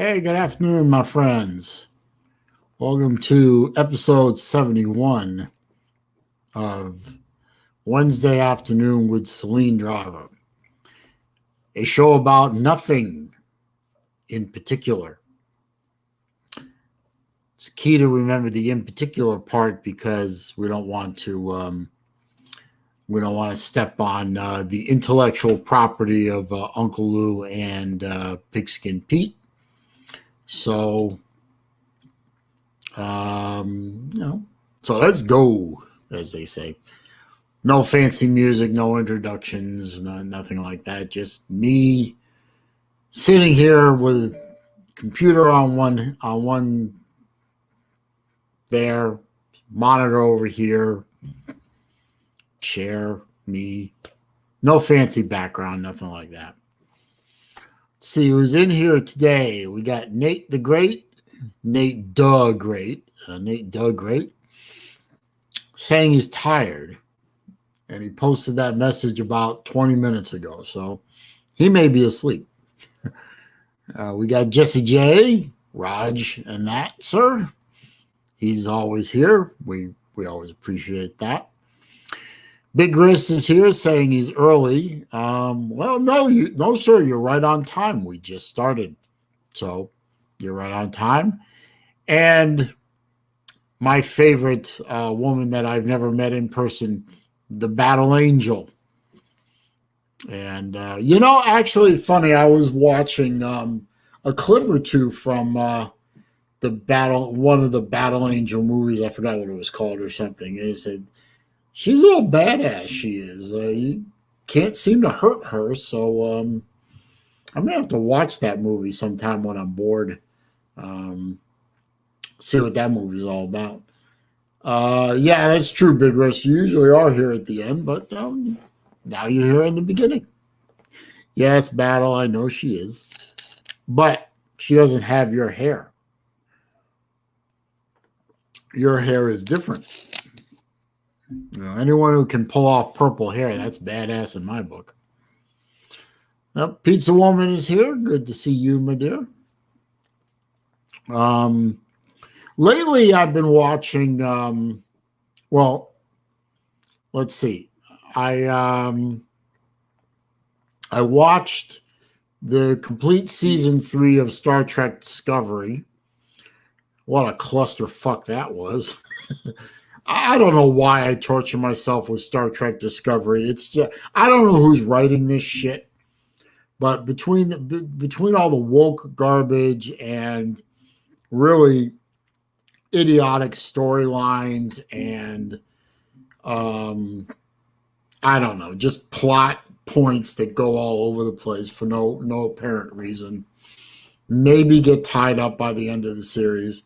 Hey, good afternoon, my friends. Welcome to episode 71 of Wednesday Afternoon with SaleenDriver, a show about nothing in particular. It's key to remember the in particular part because we don't want to step on the intellectual property of Uncle Lou and Pigskin Pete. So so let's go, as they say. No fancy music, no introductions, nothing like that. Just me sitting here with computer on one there, monitor over here, chair, me. No fancy background, nothing like that. Let's see who's in here today. We got Nate the Great, Nate Doug Great, saying he's tired. And he posted that message about 20 minutes ago. So he may be asleep. We got Jesse J, Raj, and that, sir. He's always here. We always appreciate that. Big Grist is here saying he's early. Well, no, sir. You're right on time. We just started. So you're right on time. And my favorite woman that I've never met in person, the Battle Angel. And, actually funny, I was watching a clip or two from one of the Battle Angel movies. I forgot what it was called or something. And it said, she's a little badass, she is. You can't seem to hurt her. So I'm going to have to watch that movie sometime when I'm bored. See what that movie is all about. Yeah, that's true, Big Russ. You usually are here at the end, but now you're here in the beginning. Yes, Battle, I know she is. But she doesn't have your hair. Your hair is different. Anyone who can pull off purple hair, that's badass in my book. Pizza Woman is here. Good to see you, my dear. Lately, I've been watching, let's see. I watched the complete season 3 of Star Trek Discovery. What a clusterfuck that was. I don't know why I torture myself with Star Trek Discovery. It's just, I don't know who's writing this shit, but between all the woke garbage and really idiotic storylines and I don't know, just plot points that go all over the place for no apparent reason, maybe get tied up by the end of the series.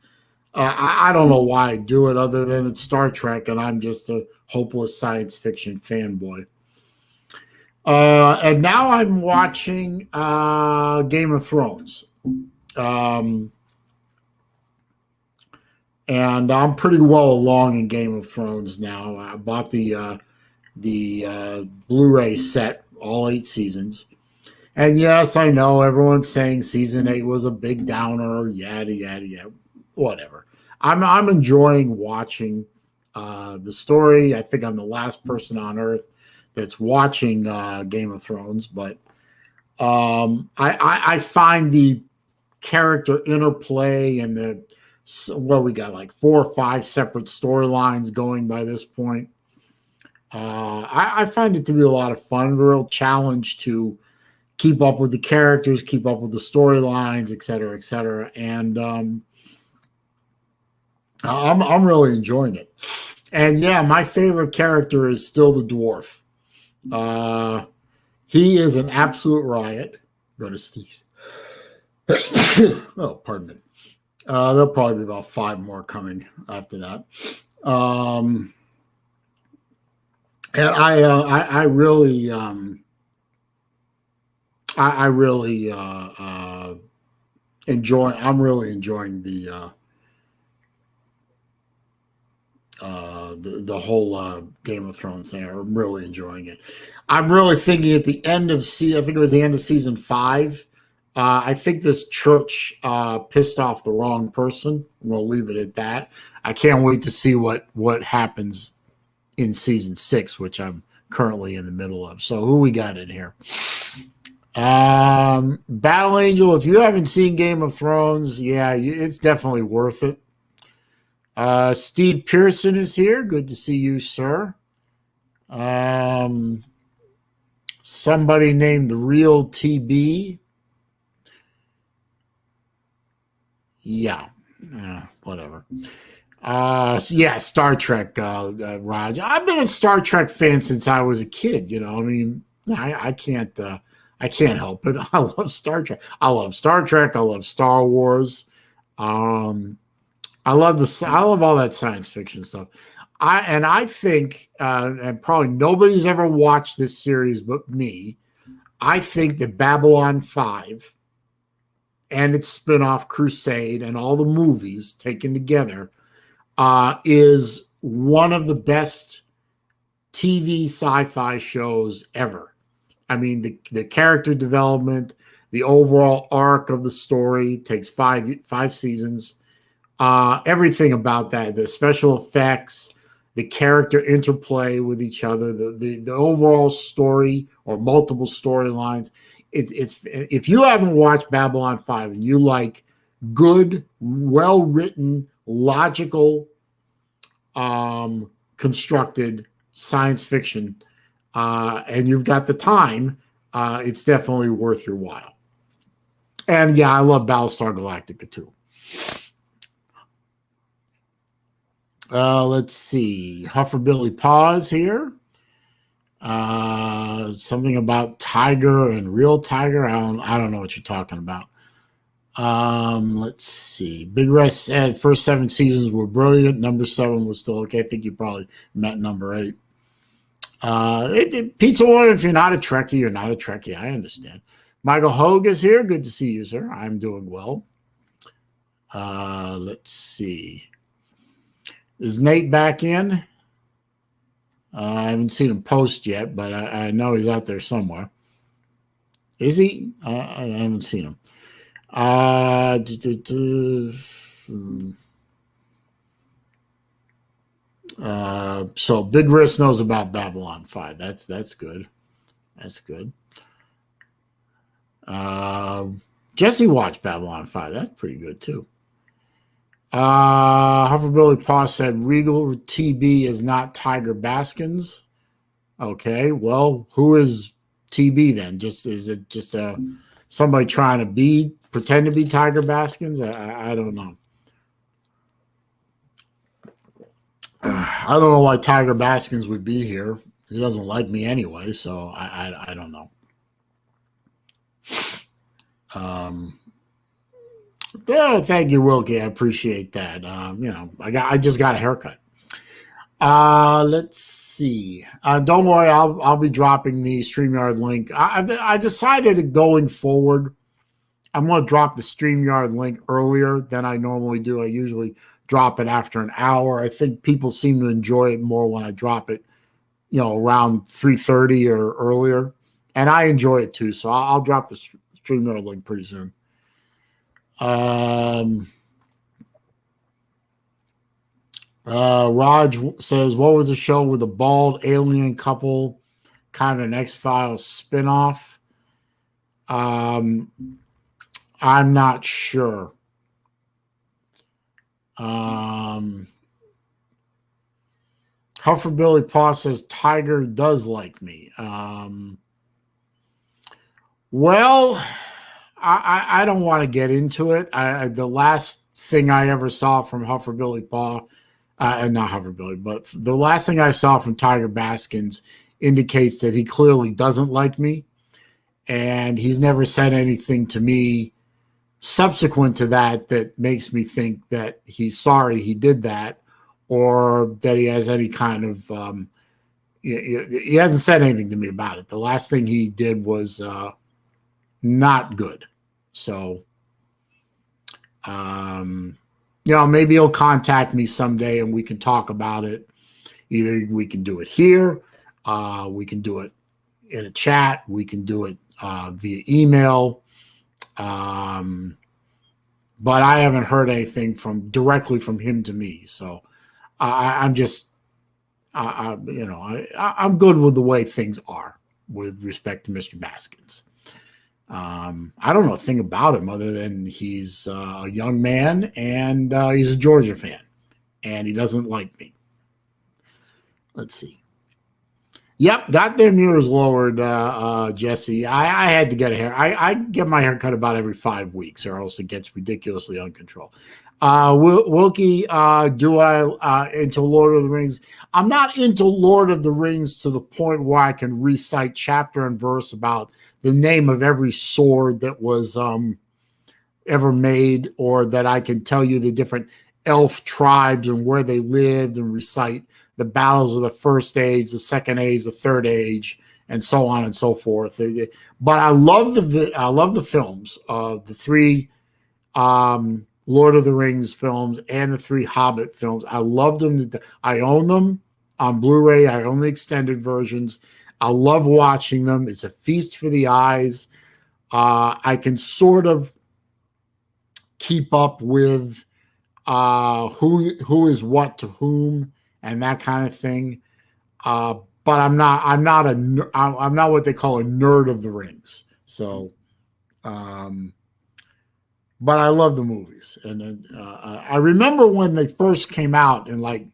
I don't know why I do it other than it's Star Trek and I'm just a hopeless science fiction fanboy. And now I'm watching Game of Thrones. And I'm pretty well along in Game of Thrones now. I bought the Blu-ray set, all 8 seasons. And yes, I know everyone's saying season 8 was a big downer, yada, yada, yada, whatever. I'm enjoying watching the story. I think I'm the last person on earth that's watching Game of Thrones, but I find the character interplay and we got like 4 or 5 separate storylines going by this point. I find it to be a lot of fun, a real challenge to keep up with the characters, keep up with the storylines, et cetera, et cetera. And I'm really enjoying it. And yeah, my favorite character is still the dwarf. He is an absolute riot. I'm going to sneeze. Oh, pardon me. There'll probably be about 5 more coming after that. And I really enjoy. I'm really enjoying the whole Game of Thrones thing. I'm really enjoying it. I'm really thinking at the end of I think it was the end of season 5. I think this church pissed off the wrong person. We'll leave it at that. I can't wait to see what happens in season 6, which I'm currently in the middle of. So who we got in here? Battle Angel. If you haven't seen Game of Thrones, yeah, it's definitely worth it. Steve Pearson is here. Good to see you, sir. Somebody named the Real TB. Yeah, whatever. Yeah, Star Trek, Raj. I've been a Star Trek fan since I was a kid. You know, I mean, I can't help it. I love Star Trek. I love Star Trek. I love Star Wars. I love all that science fiction stuff. I think, and probably nobody's ever watched this series but me. I think that Babylon 5 and its spinoff Crusade and all the movies taken together is one of the best TV sci-fi shows ever. I mean, the character development, the overall arc of the story takes five seasons. Everything about that, the special effects, the character interplay with each other, the overall story or multiple storylines. It's if you haven't watched Babylon 5 and you like good, well-written, logical, constructed science fiction, and you've got the time, it's definitely worth your while. And yeah, I love Battlestar Galactica too. Let's see. Hufferbilly Paws here. Something about Tiger and Real Tiger. I don't know what you're talking about. Let's see. Big Rest said first 7 seasons were brilliant. Number 7 was still okay. I think you probably meant number 8. Pizza One, if you're not a Trekkie, you're not a Trekkie. I understand. Michael Hogue is here. Good to see you, sir. I'm doing well. Let's see. Is Nate back in? I haven't seen him post yet, but I know he's out there somewhere. Is he? I haven't seen him. So Big Risk knows about Babylon 5. That's good. That's good. Jesse watched Babylon 5. That's pretty good too. Hufferbilly Paw said Regal TB is not Tiger Baskins. Okay, well, who is TB then? Is it just somebody trying to pretend to be Tiger Baskins? I don't know. I don't know why Tiger Baskins would be here. He doesn't like me anyway, so I don't know. Yeah, thank you, Wilkie. I appreciate that. I just got a haircut. Let's see. Don't worry, I'll be dropping the StreamYard link. I decided that going forward, I'm going to drop the StreamYard link earlier than I normally do. I usually drop it after an hour. I think people seem to enjoy it more when I drop it, around 3:30 or earlier, and I enjoy it too. So I'll drop the StreamYard link pretty soon. Raj says, what was the show with the bald alien couple, kind of an X-Files spinoff? I'm not sure. Hufferbilly Paw says Tiger does like me. Well, I don't want to get into it. The last thing I ever saw from Hufferbilly Paw, not Hufferbilly, but the last thing I saw from Tiger Baskins indicates that he clearly doesn't like me, and he's never said anything to me subsequent to that makes me think that he's sorry he did that, or that he has any kind of he hasn't said anything to me about it. The last thing he did was not good. So, maybe he'll contact me someday and we can talk about it. Either we can do it here, we can do it in a chat, we can do it via email. But I haven't heard anything directly from him to me. So I'm just, I'm good with the way things are with respect to Mr. Baskins. I don't know a thing about him other than he's a young man and he's a Georgia fan and he doesn't like me. Let's see. Yep, got their mirrors lowered, Jesse. I had to get a hair. I get my hair cut about every 5 weeks, or else it gets ridiculously uncontrolled. Wilkie, do I into Lord of the Rings? I'm not into Lord of the Rings to the point where I can recite chapter and verse about the name of every sword that was ever made, or that I can tell you the different elf tribes and where they lived and recite the battles of the first age, the second age, the third age, and so on and so forth. But I love the films of the 3 Lord of the Rings films and the 3 Hobbit films. I love them. I own them on Blu-ray. I own the extended versions. I love watching them. It's a feast for the eyes. I can sort of keep up with who is what to whom and that kind of thing. But I'm not what they call a nerd of the rings. So, but I love the movies. And I remember when they first came out in like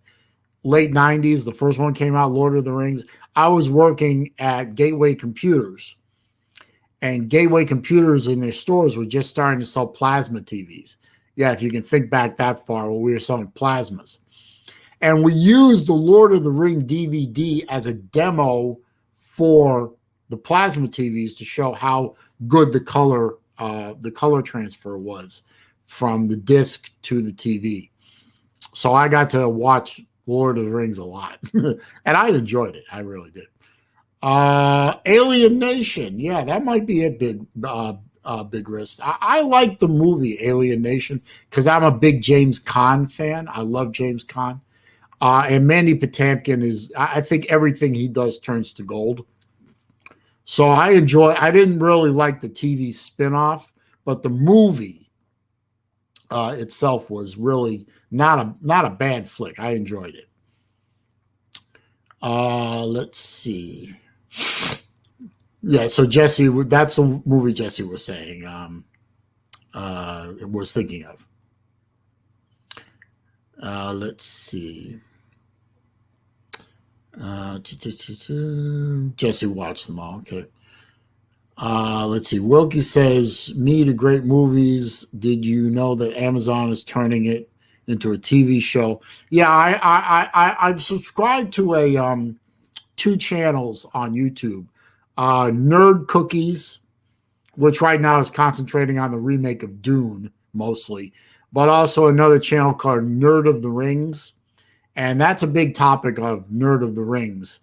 late 90s, the first one came out, Lord of the Rings. I was working at Gateway Computers, and Gateway Computers in their stores were just starting to sell plasma TVs. Yeah, if you can think back that far, we were selling plasmas. And we used the Lord of the Ring DVD as a demo for the plasma TVs to show how good the color transfer was from the disc to the TV. So I got to watch Lord of the Rings a lot, and I enjoyed it. I really did. Alien Nation, yeah, that might be a big risk. I like the movie Alien Nation because I'm a big James Caan fan. I love James Caan. And Mandy Patinkin I think everything he does turns to gold. So I didn't really like the TV spinoff, but the movie itself was really not a bad flick. I enjoyed it. Let's see. Yeah, so Jesse, that's the movie Jesse was saying, was thinking of. Let's see. Jesse watched them all. Okay. Let's see. Wilkie says, "Me to great movies. Did you know that Amazon is turning it into a TV show?" Yeah, I've subscribed to a 2 channels on YouTube. Nerd Cookies, which right now is concentrating on the remake of Dune mostly, but also another channel called Nerd of the Rings. And that's a big topic of Nerd of the Rings,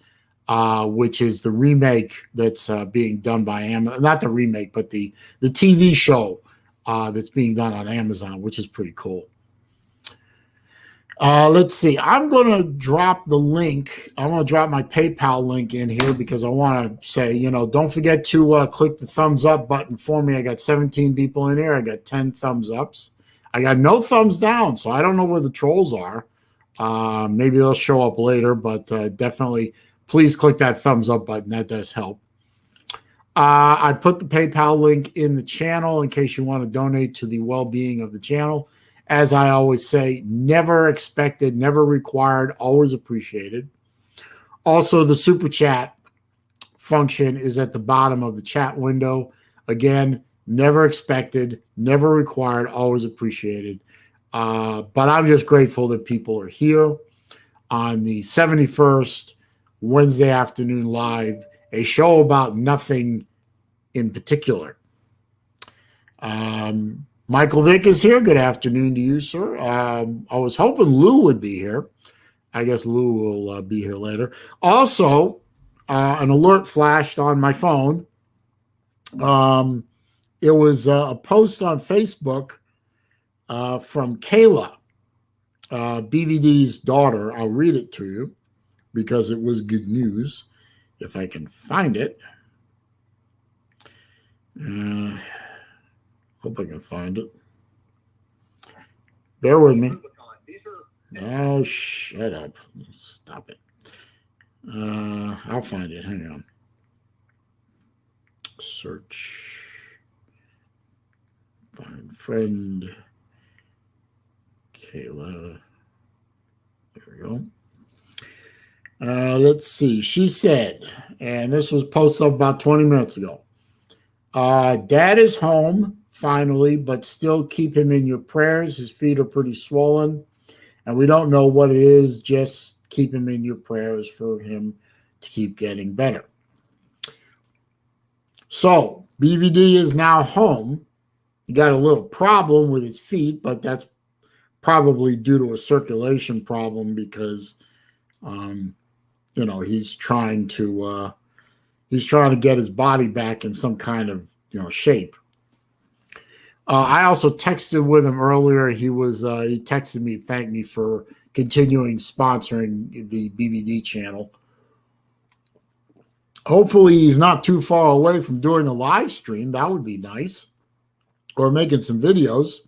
which is the remake that's being done by Amazon. Not the remake, but the TV show that's being done on Amazon, which is pretty cool. Let's see. I'm going to drop the link. I'm going to drop my PayPal link in here because I want to say, don't forget to click the thumbs up button for me. I got 17 people in here. I got 10 thumbs ups. I got no thumbs down, so I don't know where the trolls are. Maybe they'll show up later, but definitely please click that thumbs up button. That does help. I put the PayPal link in the channel in case you want to donate to the well-being of the channel. As I always say, never expected, never required, always appreciated. Also, the super chat function is at the bottom of the chat window. Again, never expected, never required, always appreciated. But I'm just grateful that people are here on the 71st Wednesday afternoon live, a show about nothing in particular. Michael Vick is here. Good afternoon to you, sir. I was hoping Lou would be here. I guess Lou will be here later. Also, an alert flashed on my phone. It was a post on Facebook from Kayla, BVD's daughter. I'll read it to you because it was good news, if I can find it. Hope I can find it. Bear with me. Oh, shut up. Stop it. I'll find it. Hang on. Search. Find friend. Kayla. There we go. Let's see. She said, and this was posted about 20 minutes ago. Dad is home finally, but still keep him in your prayers. His feet are pretty swollen, and we don't know what it is. Just keep him in your prayers for him to keep getting better. So BVD is now home. He got a little problem with his feet, but that's probably due to a circulation problem because, he's trying to get his body back in some kind of shape. I also texted with him earlier. He texted me, thanked me for continuing sponsoring the BVD channel. Hopefully he's not too far away from doing a live stream. That would be nice. Or making some videos.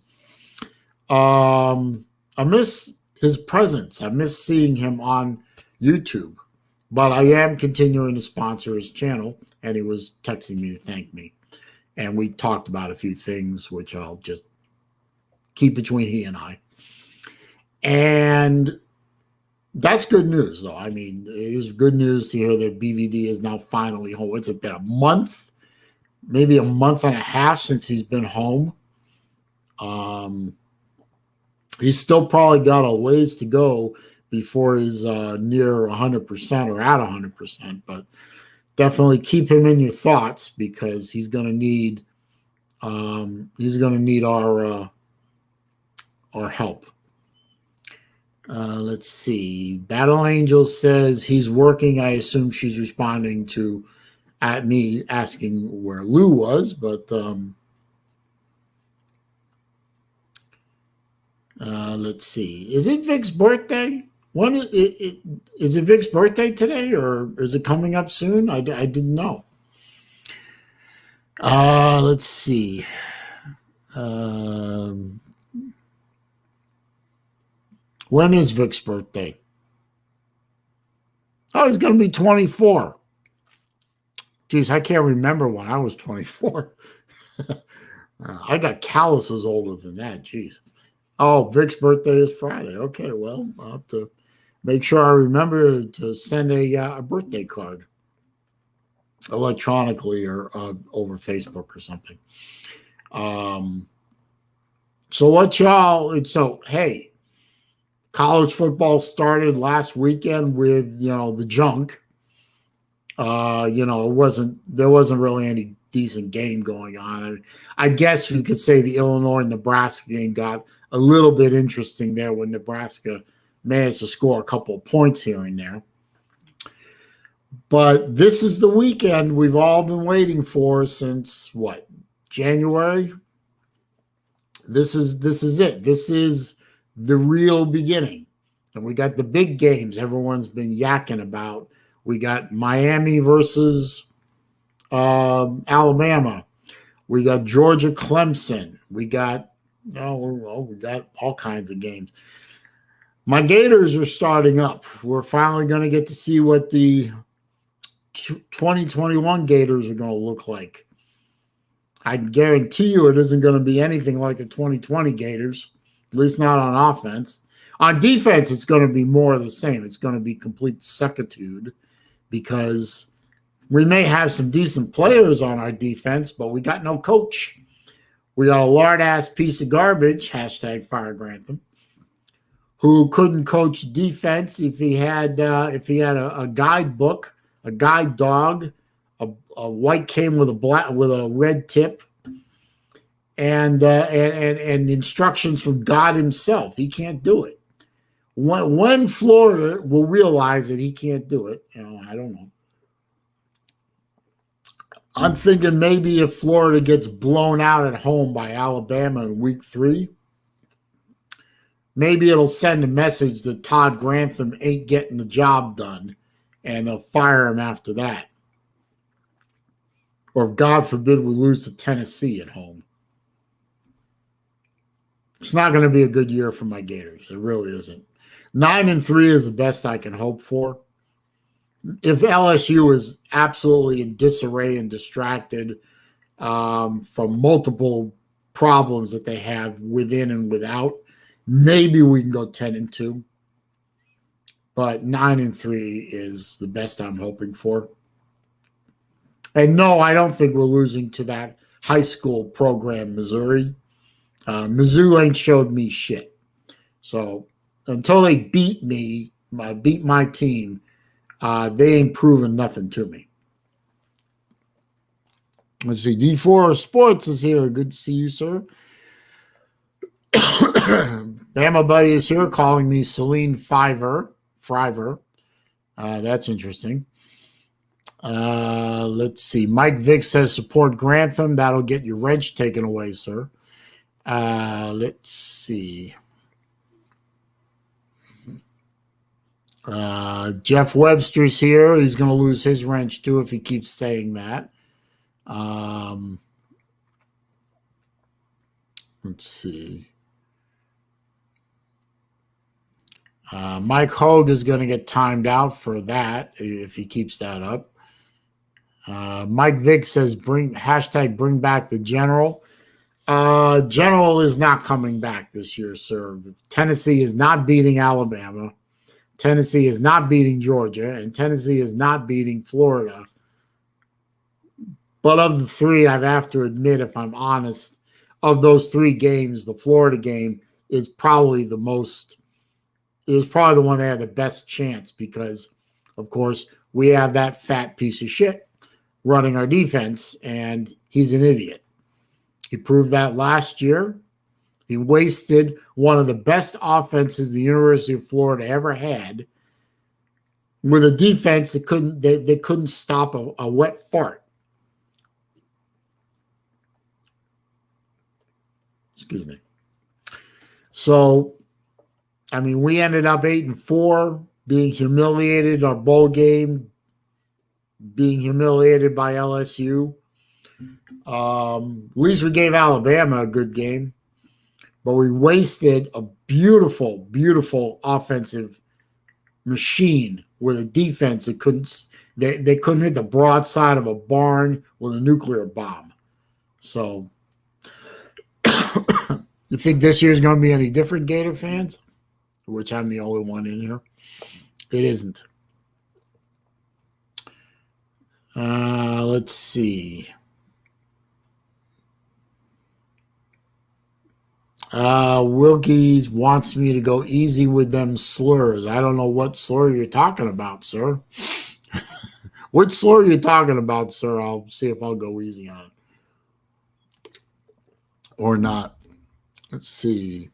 I miss his presence. I miss seeing him on YouTube. But I am continuing to sponsor his channel, and he was texting me to thank me. And we talked about a few things, which I'll just keep between he and I. And that's good news, though. I mean, it is good news to hear that BVD is now finally home. It's been a month, maybe a month and a half since he's been home. He's still probably got a ways to go before he's near 100% or at 100%, but definitely keep him in your thoughts because he's going to need our help. Let's see. Battle Angel says he's working. I assume she's responding at me asking where Lou was, but let's see. Is it Vic's birthday? When is it Vic's birthday today, or is it coming up soon? I didn't know. Let's see. When is Vic's birthday? Oh, he's going to be 24. Geez, I can't remember when I was 24. I got calluses older than that. Geez. Oh, Vic's birthday is Friday. Okay, well, I'll have to make sure I remember to send a birthday card electronically or over Facebook or something. Hey, college football started last weekend with, the junk. There wasn't really any decent game going on. I guess we could say the Illinois-Nebraska game got a little bit interesting there when Nebraska managed to score a couple of points here and there. But this is the weekend we've all been waiting for since January? This is it. This is the real beginning. And we got the big games everyone's been yakking about. We got Miami versus Alabama. We got Georgia Clemson. We got all kinds of games. My Gators are starting up. We're finally going to get to see what the 2021 Gators are going to look like. I guarantee you it isn't going to be anything like the 2020 Gators, at least not on offense. On defense, it's going to be more of the same. It's going to be complete suckitude because we may have some decent players on our defense, but we got no coach. We got a lard-ass piece of garbage, #Fire Grantham, who couldn't coach defense if he had a guidebook, a guide dog, a white cane with a red tip, and instructions from God himself. He can't do it. When Florida will realize that he can't do it, I don't know. I'm thinking maybe if Florida gets blown out at home by Alabama in week 3, maybe it'll send a message that Todd Grantham ain't getting the job done, and they'll fire him after that. Or if, God forbid, we lose to Tennessee at home. It's not going to be a good year for my Gators. It really isn't. 9-3 is the best I can hope for. If LSU is absolutely in disarray and distracted from multiple problems that they have within and without, maybe we can go 10-2. But 9-3 is the best I'm hoping for. And no, I don't think we're losing to that high school program, Missouri. Mizzou ain't showed me shit. So until they beat me, beat my team, they ain't proven nothing to me. Let's see. D4 Sports is here. Good to see you, sir. Bama Buddy is here calling me SaleenDriver. That's interesting. Let's see. Mike Vick says support Grantham. That'll get your wrench taken away, sir. Let's see. Jeff Webster's here. He's going to lose his wrench too if he keeps saying that. Let's see. Mike Hogue is going to get timed out for that if he keeps that up. Mike Vick says bring back the general. General is not coming back this year, sir. Tennessee is not beating Alabama. Tennessee is not beating Georgia, and Tennessee is not beating Florida. But of the three, I have to admit, if I'm honest, of those three games, the Florida game is probably the most. It was probably the one that had the best chance because, of course, we have that fat piece of shit running our defense, and he's an idiot. He proved that last year. He wasted one of the best offenses the University of Florida ever had with a defense that they couldn't stop a wet fart. Excuse me. So, I mean, we ended up 8-4, being humiliated our bowl game, being humiliated by LSU. At least we gave Alabama a good game, but we wasted a beautiful, beautiful offensive machine with a defense that they couldn't hit the broadside of a barn with a nuclear bomb. So, you think this year's going to be any different, Gator fans? Which I'm the only one in here. It isn't. Let's see. Wilkies wants me to go easy with them slurs. I don't know what slur you're talking about, sir. Which slur are you talking about, sir? I'll see if I'll go easy on it. Or not. Let's see.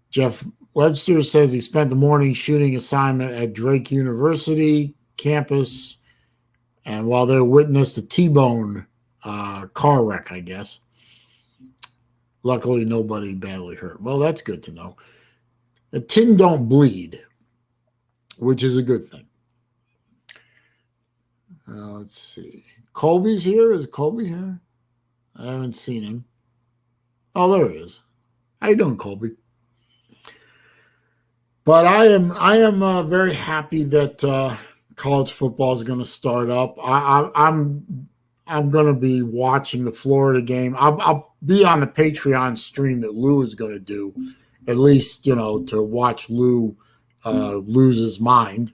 Jeff Webster says he spent the morning shooting assignment at Drake University campus, and while they witnessed a T-bone car wreck, I guess. Luckily, nobody badly hurt. Well, that's good to know. A tin don't bleed, which is a good thing. Let's see. Colby's here. Is Colby here? I haven't seen him. Oh, there he is. How you doing, Colby? But I am very happy that college football is going to start up. I'm going to be watching the Florida game. I'll be on the Patreon stream that Lou is going to do, at least, to watch Lou lose his mind,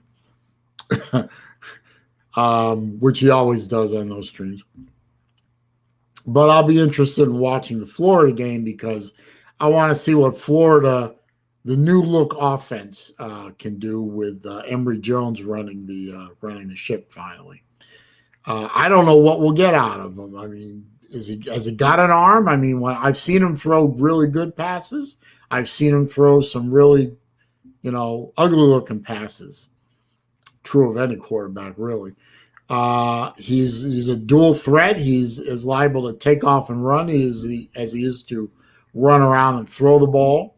which he always does on those streams. But I'll be interested in watching the Florida game because I want to see what Florida, the new look offense, can do with Emory Jones running the ship finally. I don't know what we'll get out of him. I mean, has he got an arm? I mean, when I've seen him throw really good passes, I've seen him throw some really, ugly looking passes. True of any quarterback, really. He's a dual threat. He's as liable to take off and run as he is to run around and throw the ball.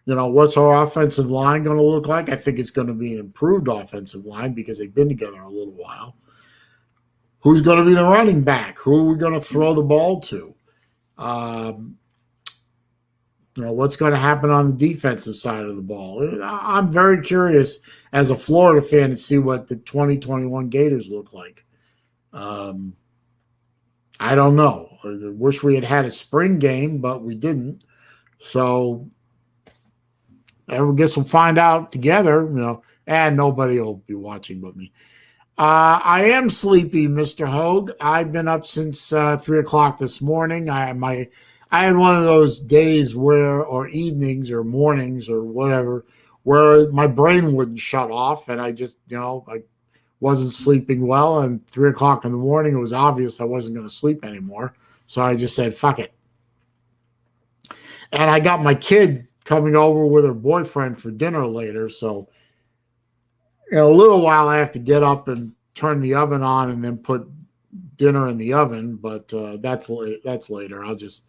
What's our offensive line going to look like? I think it's going to be an improved offensive line because they've been together a little while. Who's going to be the running back? Who are we going to throw the ball to? what's going to happen on the defensive side of the ball. I'm very curious as a Florida fan to see what the 2021 Gators look like. I don't know. I wish we had a spring game, but we didn't. So I guess we'll find out together, and nobody will be watching but me. I am sleepy, Mr. Hogue. I've been up since 3 o'clock this morning. I had one of those days or evenings or mornings or whatever, where my brain wouldn't shut off, and I just, I wasn't sleeping well. And 3 o'clock in the morning, it was obvious I wasn't going to sleep anymore. So I just said, fuck it. And I got my kid coming over with her boyfriend for dinner later. So in a little while, I have to get up and turn the oven on and then put dinner in the oven. But that's later. I'll just,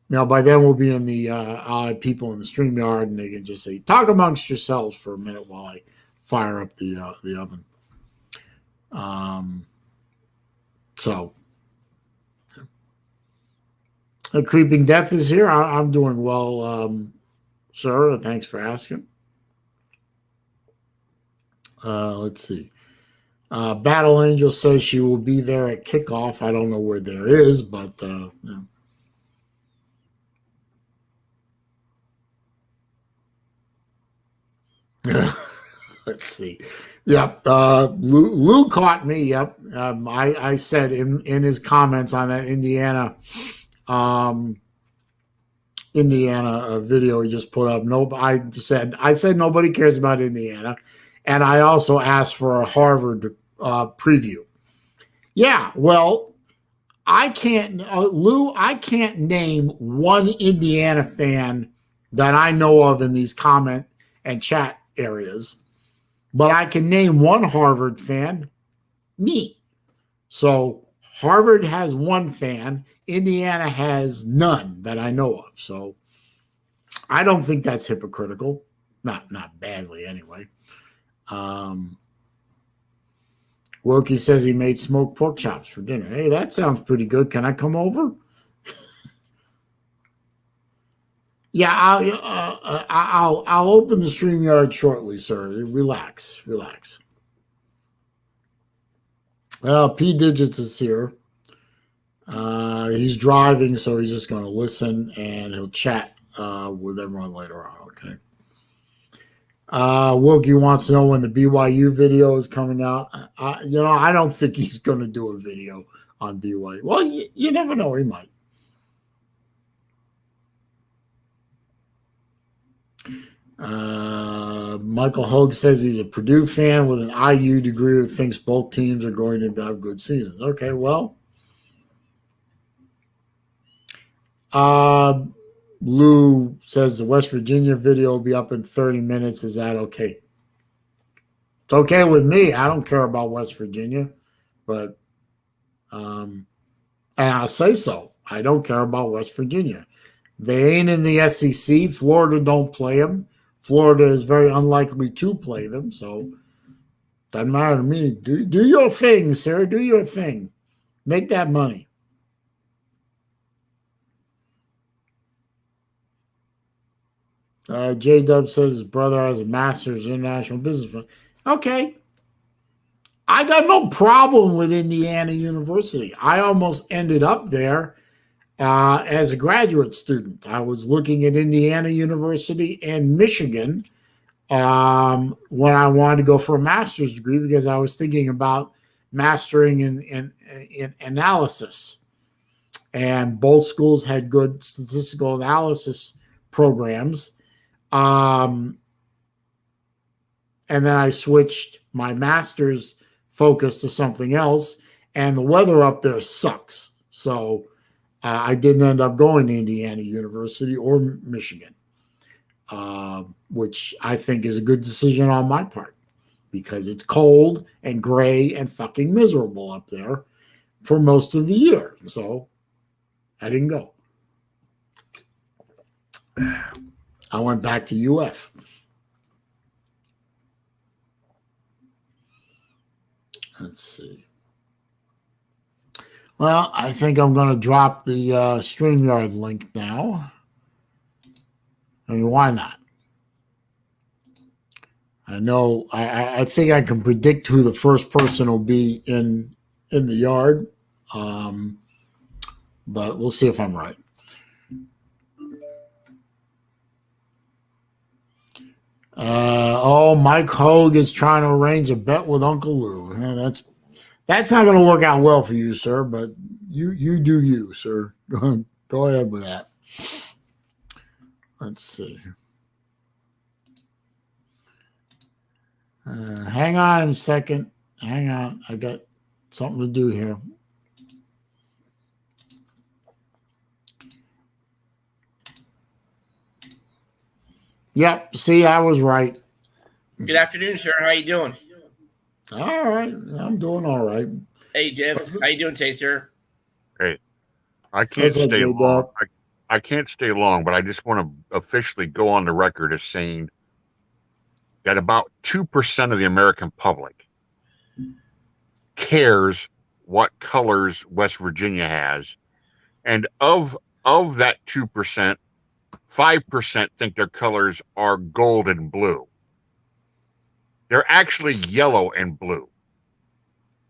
by then we'll be in the, I'll have people in the StreamYard and they can just say, talk amongst yourselves for a minute while I fire up the oven. So a Creeping Death is here. I'm doing well, sir. Thanks for asking. Let's see. Battle Angel says she will be there at kickoff. I don't know where there is, but let's see. Yep. Lou caught me. Yep. I said in his comments on that Indiana video he just put up. No, I said nobody cares about Indiana, and I also asked for a Harvard preview. Yeah. Well, I can't, Lou. I can't name one Indiana fan that I know of in these comment and chat areas. But I can name one Harvard fan, me. So Harvard has one fan. Indiana has none that I know of. So I don't think that's hypocritical. Not badly anyway. Wilkie says he made smoked pork chops for dinner. Hey, that sounds pretty good. Can I come over? Yeah, I'll open the StreamYard shortly, sir. Relax. P Digits is here. He's driving, so he's just going to listen and he'll chat with everyone later on. Okay. Wilkie wants to know when the BYU video is coming out. I don't think he's going to do a video on BYU. Well, you never know. He might. Michael Hogue says he's a Purdue fan with an IU degree who thinks both teams are going to have good seasons. Okay, well, Lou says the West Virginia video will be up in 30 minutes. Is that okay? It's okay with me. I don't care about West Virginia, but and I'll say so. I don't care about West Virginia. They ain't in the SEC. Florida don't play them. Florida is very unlikely to play them, so doesn't matter to me. Do your thing, sir. Do your thing. Make that money. J-Dub says his brother has a master's in international business. Okay. I got no problem with Indiana University. I almost ended up there as a graduate student. I was looking at Indiana University and Michigan when I wanted to go for a master's degree because I was thinking about mastering in analysis. And both schools had good statistical analysis programs. And then I switched my master's focus to something else, and the weather up there sucks. So I didn't end up going to Indiana University or Michigan, which I think is a good decision on my part because it's cold and gray and fucking miserable up there for most of the year. So I didn't go. I went back to UF. Let's see. Well, I think I'm going to drop the StreamYard link now. I mean, why not? I know. I think I can predict who the first person will be in the yard, but we'll see if I'm right. Mike Hogue is trying to arrange a bet with Uncle Lou. Yeah, that's not going to work out well for you, sir. But you do you, sir. Go ahead with that. Let's see. Hang on a second. Hang on. I got something to do here. Yep. See, I was right. Good afternoon, sir. How you doing? All right. I'm doing all right. Hey, Jeff. How you doing today, sir? Hey, I can't stay long. I can't stay long, but I just want to officially go on the record as saying that about 2% of the American public cares what colors West Virginia has. And of that 2%, 5% think their colors are gold and blue. They're actually yellow and blue.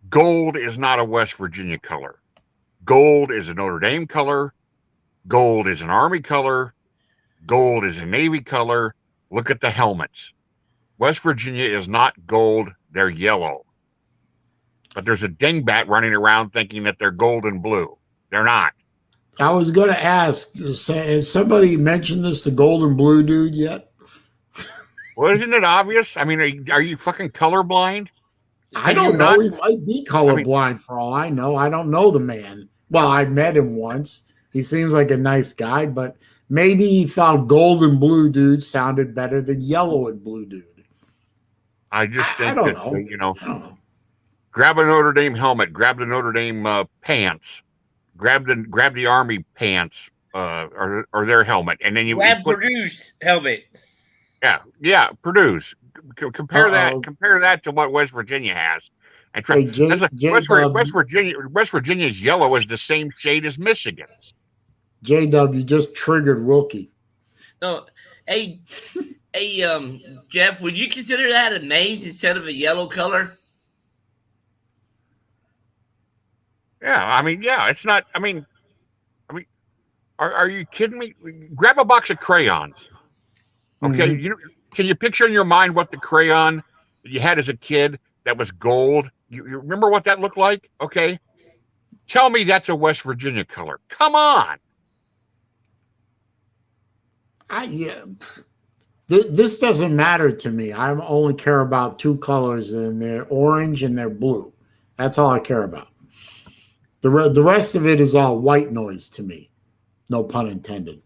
Gold is not a West Virginia color. Gold is a Notre Dame color. Gold is an Army color. Gold is a Navy color. Look at the helmets. West Virginia is not gold. They're yellow. But there's a dingbat running around thinking that they're gold and blue. They're not. I was going to ask, has somebody mentioned this to gold and blue dude yet? Well, isn't it obvious? I mean, are you fucking colorblind? I don't know. He might be colorblind for all I know. I don't know the man. Well, I met him once. He seems like a nice guy, but maybe he thought gold and blue dude sounded better than yellow and blue dude. I just think I that, don't know. Grab a Notre Dame helmet, grab the Notre Dame pants, grab the Army pants or their helmet, and then you put Purdue's helmet. Yeah, Purdue's. Compare that to what West Virginia has. And try, West Virginia's yellow is the same shade as Michigan's. JW just triggered Wilkie. No, hey, Jeff, would you consider that a maize instead of a yellow color? Yeah, I mean, it's not. I mean, are you kidding me? Grab a box of crayons. Okay, can you picture in your mind what the crayon that you had as a kid that was gold? You remember what that looked like? Okay, tell me that's a West Virginia color. Come on. This doesn't matter to me. I only care about two colors, and they're orange and they're blue. That's all I care about. The rest of it is all white noise to me. No pun intended.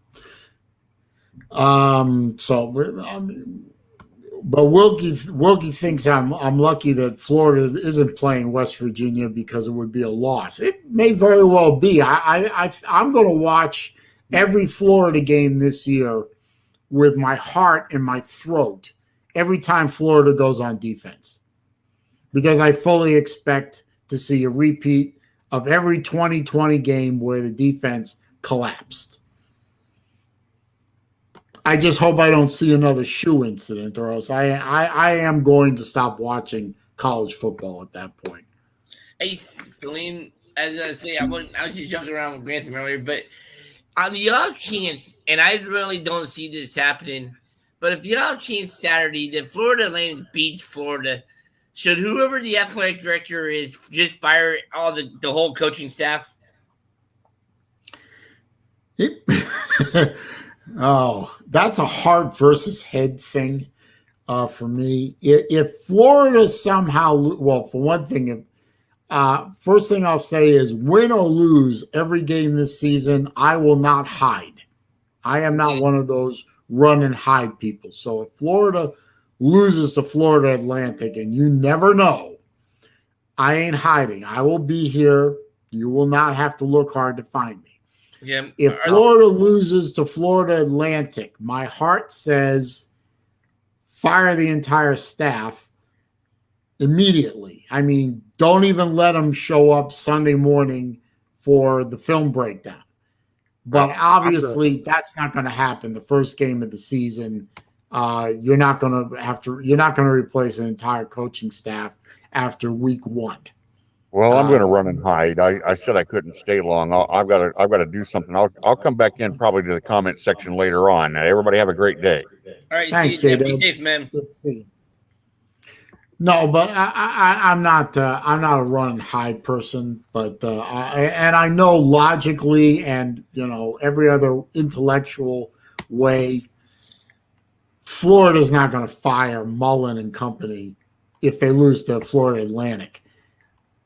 But Wilkie thinks I'm lucky that Florida isn't playing West Virginia because it would be a loss. It may very well be. I'm going to watch every Florida game this year with my heart in my throat every time Florida goes on defense, because I fully expect to see a repeat of every 2020 game where the defense collapsed. I just hope I don't see another shoe incident, or else I am going to stop watching college football at that point. Hey, Saleen, as I say, I was just joking around with Grantham earlier, but on the off chance, and I really don't see this happening, but if the off chance Saturday that Florida Atlantic beats Florida, should whoever the athletic director is just fire all the whole coaching staff? Oh, that's a heart versus head thing for me. If Florida somehow, well, for one thing, first thing I'll say is win or lose every game this season, I will not hide. I am not one of those run and hide people. So if Florida loses to Florida Atlantic, and you never know, I ain't hiding. I will be here. You will not have to look hard to find me. Yeah. If Florida loses to Florida Atlantic, my heart says fire the entire staff immediately. I mean, don't even let them show up Sunday morning for the film breakdown. But obviously, that's not going to happen. The first game of the season, you're not going to replace an entire coaching staff after week 1. Well, I'm going to run and hide. I said I couldn't stay long. I've got to do something. I'll come back in probably to the comment section later on. Everybody have a great day. All right, thanks, see you, J. be safe, man. Let's see. No, but I'm not a run and hide person. But I know logically and every other intellectual way, Florida's not going to fire Mullen and company if they lose to Florida Atlantic.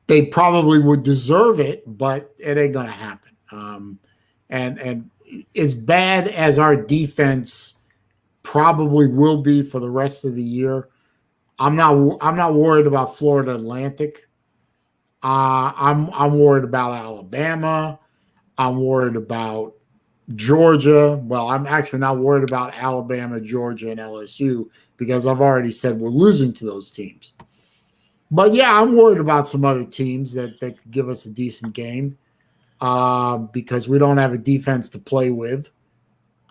They probably would deserve it, but it ain't going to happen. And as bad as our defense probably will be for the rest of the year, I'm not worried about Florida Atlantic. I'm worried about Alabama. I'm worried about Georgia. Well, I'm actually not worried about Alabama, Georgia, and LSU because I've already said we're losing to those teams. But yeah, I'm worried about some other teams that could give us a decent game because we don't have a defense to play with.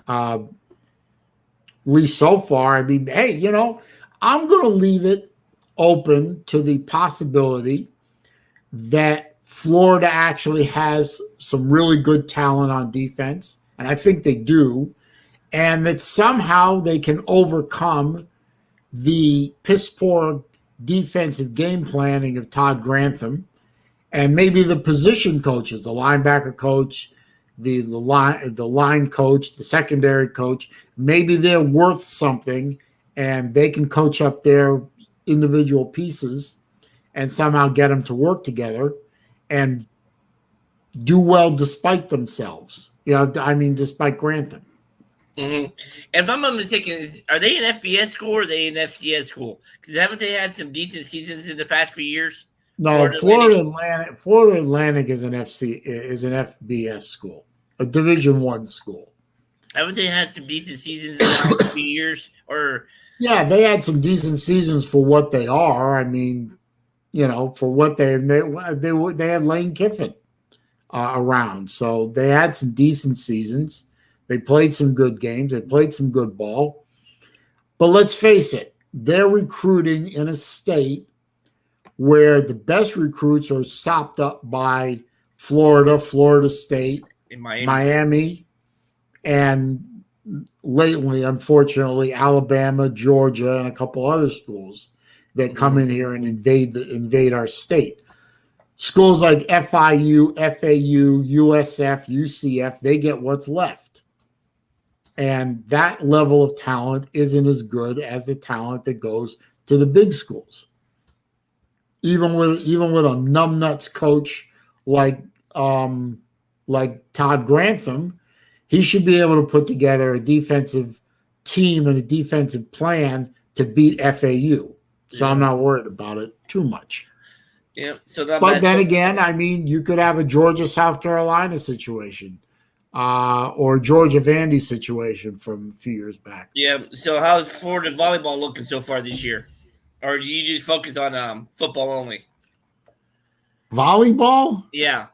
At least so far. I mean, hey, I'm going to leave it open to the possibility that Florida actually has some really good talent on defense, and I think they do, and that somehow they can overcome the piss-poor defensive game planning of Todd Grantham and maybe the position coaches, the linebacker coach, the line coach, the secondary coach, maybe they're worth something and they can coach up their individual pieces and somehow get them to work together and do well despite themselves. Despite Grantham. Mm-hmm. If I'm not mistaken, are they an FBS school or are they an FCS school? Because haven't they had some decent seasons in the past few years? No, Florida Atlantic is an FBS school, a Division I school. Haven't they had some decent seasons in the last few years? Or yeah, they had some decent seasons for what they are. I mean, for what they had Lane Kiffin around, so they had some decent seasons. They played some good games. They played some good ball. But let's face it, they're recruiting in a state where the best recruits are sopped up by Florida, Florida State, Miami, and lately, unfortunately, Alabama, Georgia, and a couple other schools that come in here and invade our state. Schools like FIU, FAU, USF, UCF, they get what's left. And that level of talent isn't as good as the talent that goes to the big schools. Even with a numbnuts coach like Todd Grantham, he should be able to put together a defensive team and a defensive plan to beat FAU. So I'm not worried about it too much. Yeah. But then again, I mean, you could have a Georgia, South Carolina situation. Or Georgia Vandy situation from a few years back. Yeah. So how's Florida volleyball looking so far this year? Or do you just focus on football only? Volleyball? Yeah.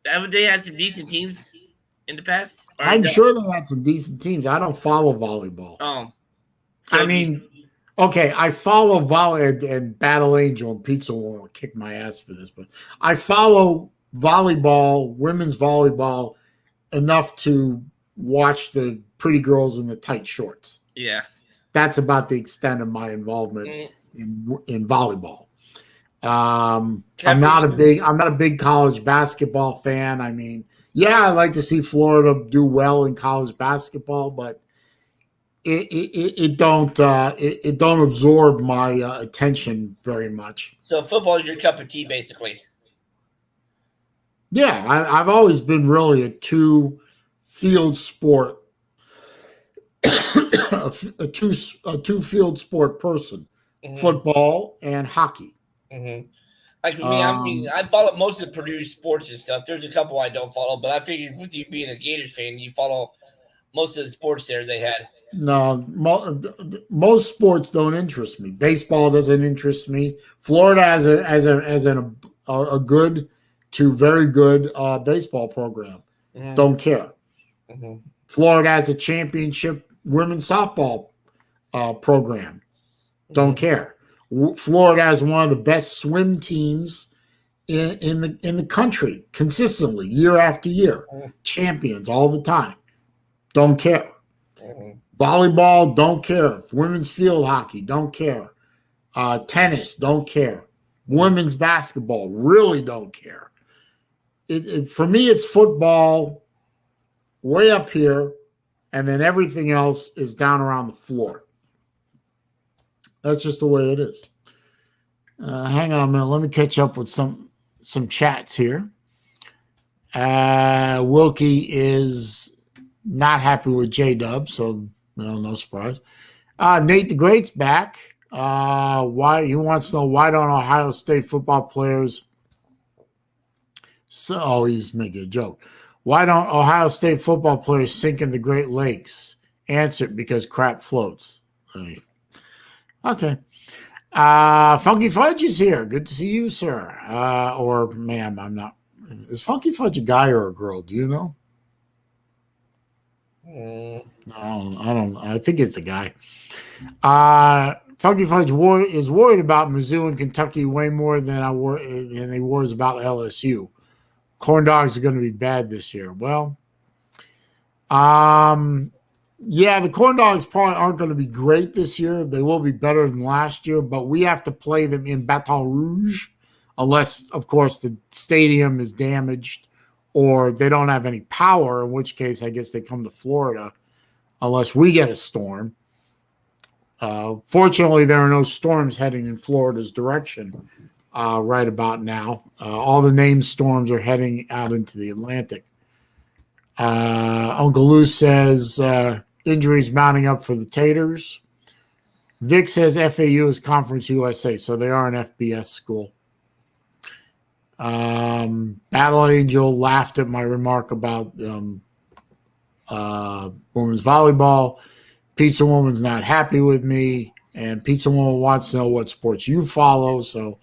Haven't they had some decent teams in the past? I'm sure they had some decent teams. I don't follow volleyball. Oh. So I follow volley and Battle Angel and Pizza will kick my ass for this, but I follow volleyball, women's volleyball, enough to watch the pretty girls in the tight shorts. Yeah. That's about the extent of my involvement in volleyball. I'm not a big college basketball fan. I mean, yeah, I like to see Florida do well in college basketball, but it don't absorb my attention very much. So football is your cup of tea, basically. Yeah, I've always been really a two-field sport, a two-field sport person, football and hockey. Mm-hmm. Like me, I follow most of the Purdue sports and stuff. There's a couple I don't follow, but I figured with you being a Gators fan, you follow most of the sports there they had. No, most sports don't interest me. Baseball doesn't interest me. Florida has a good to very good baseball program. Don't care. Florida has a championship women's softball program. Don't care. Florida has one of the best swim teams in the country consistently, year after year. Champions all the time. Don't care. Volleyball, don't care. Women's field hockey, don't care. Tennis, don't care. Women's basketball, really don't care. For me, it's football way up here, and then everything else is down around the floor. That's just the way it is. Hang on a minute. Let me catch up with some chats here. Wilkie is not happy with J-Dub, so no surprise. Nate the Great's back. Why he wants to know why don't Ohio State football players? So he's making a joke. Why don't Ohio State football players sink in the Great Lakes? Answer: because crap floats. Okay. Funky Fudge is here. Good to see you, sir. Or ma'am, I'm not. Is Funky Fudge a guy or a girl? Do you know? No, I don't. I think it's a guy. Funky Fudge is worried about Mizzou and Kentucky way more than he worries about LSU. Corn dogs are going to be bad this year. Well, yeah, the Corn Dogs probably aren't going to be great this year. They will be better than last year, but we have to play them in Baton Rouge unless, of course, the stadium is damaged or they don't have any power, in which case I guess they come to Florida unless we get a storm. Fortunately, there are no storms heading in Florida's direction right about now. All the named storms are heading out into the Atlantic. Uncle Lou says injuries mounting up for the Taters. Vic says FAU is Conference USA, so they are an FBS school. Battle Angel laughed at my remark about women's volleyball. Pizza Woman's not happy with me, and Pizza Woman wants to know what sports you follow. So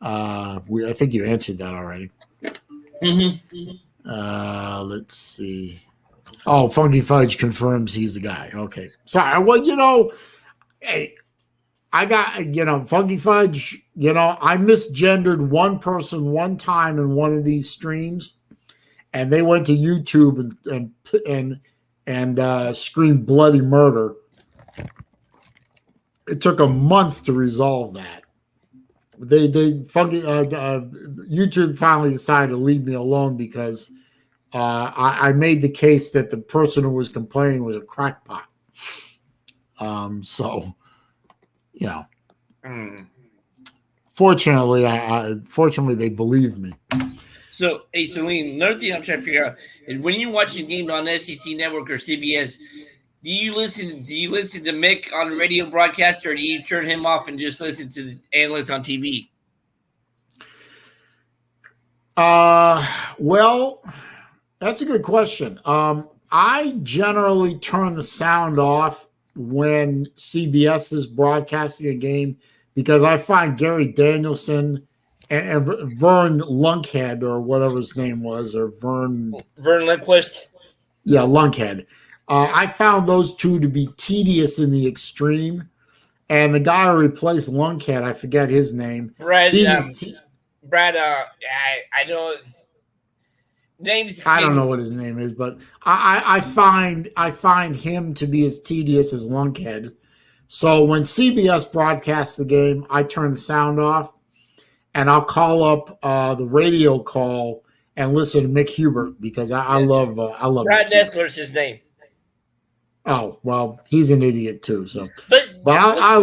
I think you answered that already. Let's see. Oh, Funky Fudge confirms he's the guy. Okay. Sorry. Well, hey, I got, Funky Fudge, I misgendered one person one time in one of these streams, and they went to YouTube and screamed bloody murder. It took a month to resolve that. YouTube finally decided to leave me alone because I made the case that the person who was complaining was a crackpot. Fortunately, they believed me. So, hey, Saleen, another thing I'm trying to figure out is when you're watching games on SEC Network or CBS, do you listen to Mick on the radio broadcast, or do you turn him off and just listen to the analysts on TV? Well, that's a good question. I generally turn the sound off when CBS is broadcasting a game because I find Gary Danielson and Vern Lunkhead or whatever his name was, or Vern Lundquist. Yeah, Lunkhead. I found those two to be tedious in the extreme. And the guy who replaced Lunkhead, I forget his name. Brad, I know names. I don't know what his name is, but I find him to be as tedious as Lunkhead. So when CBS broadcasts the game, I turn the sound off, and I'll call up the radio call and listen to Mick Hubert because I love Brad Nessler's his name. Oh well, he's an idiot too. So, but I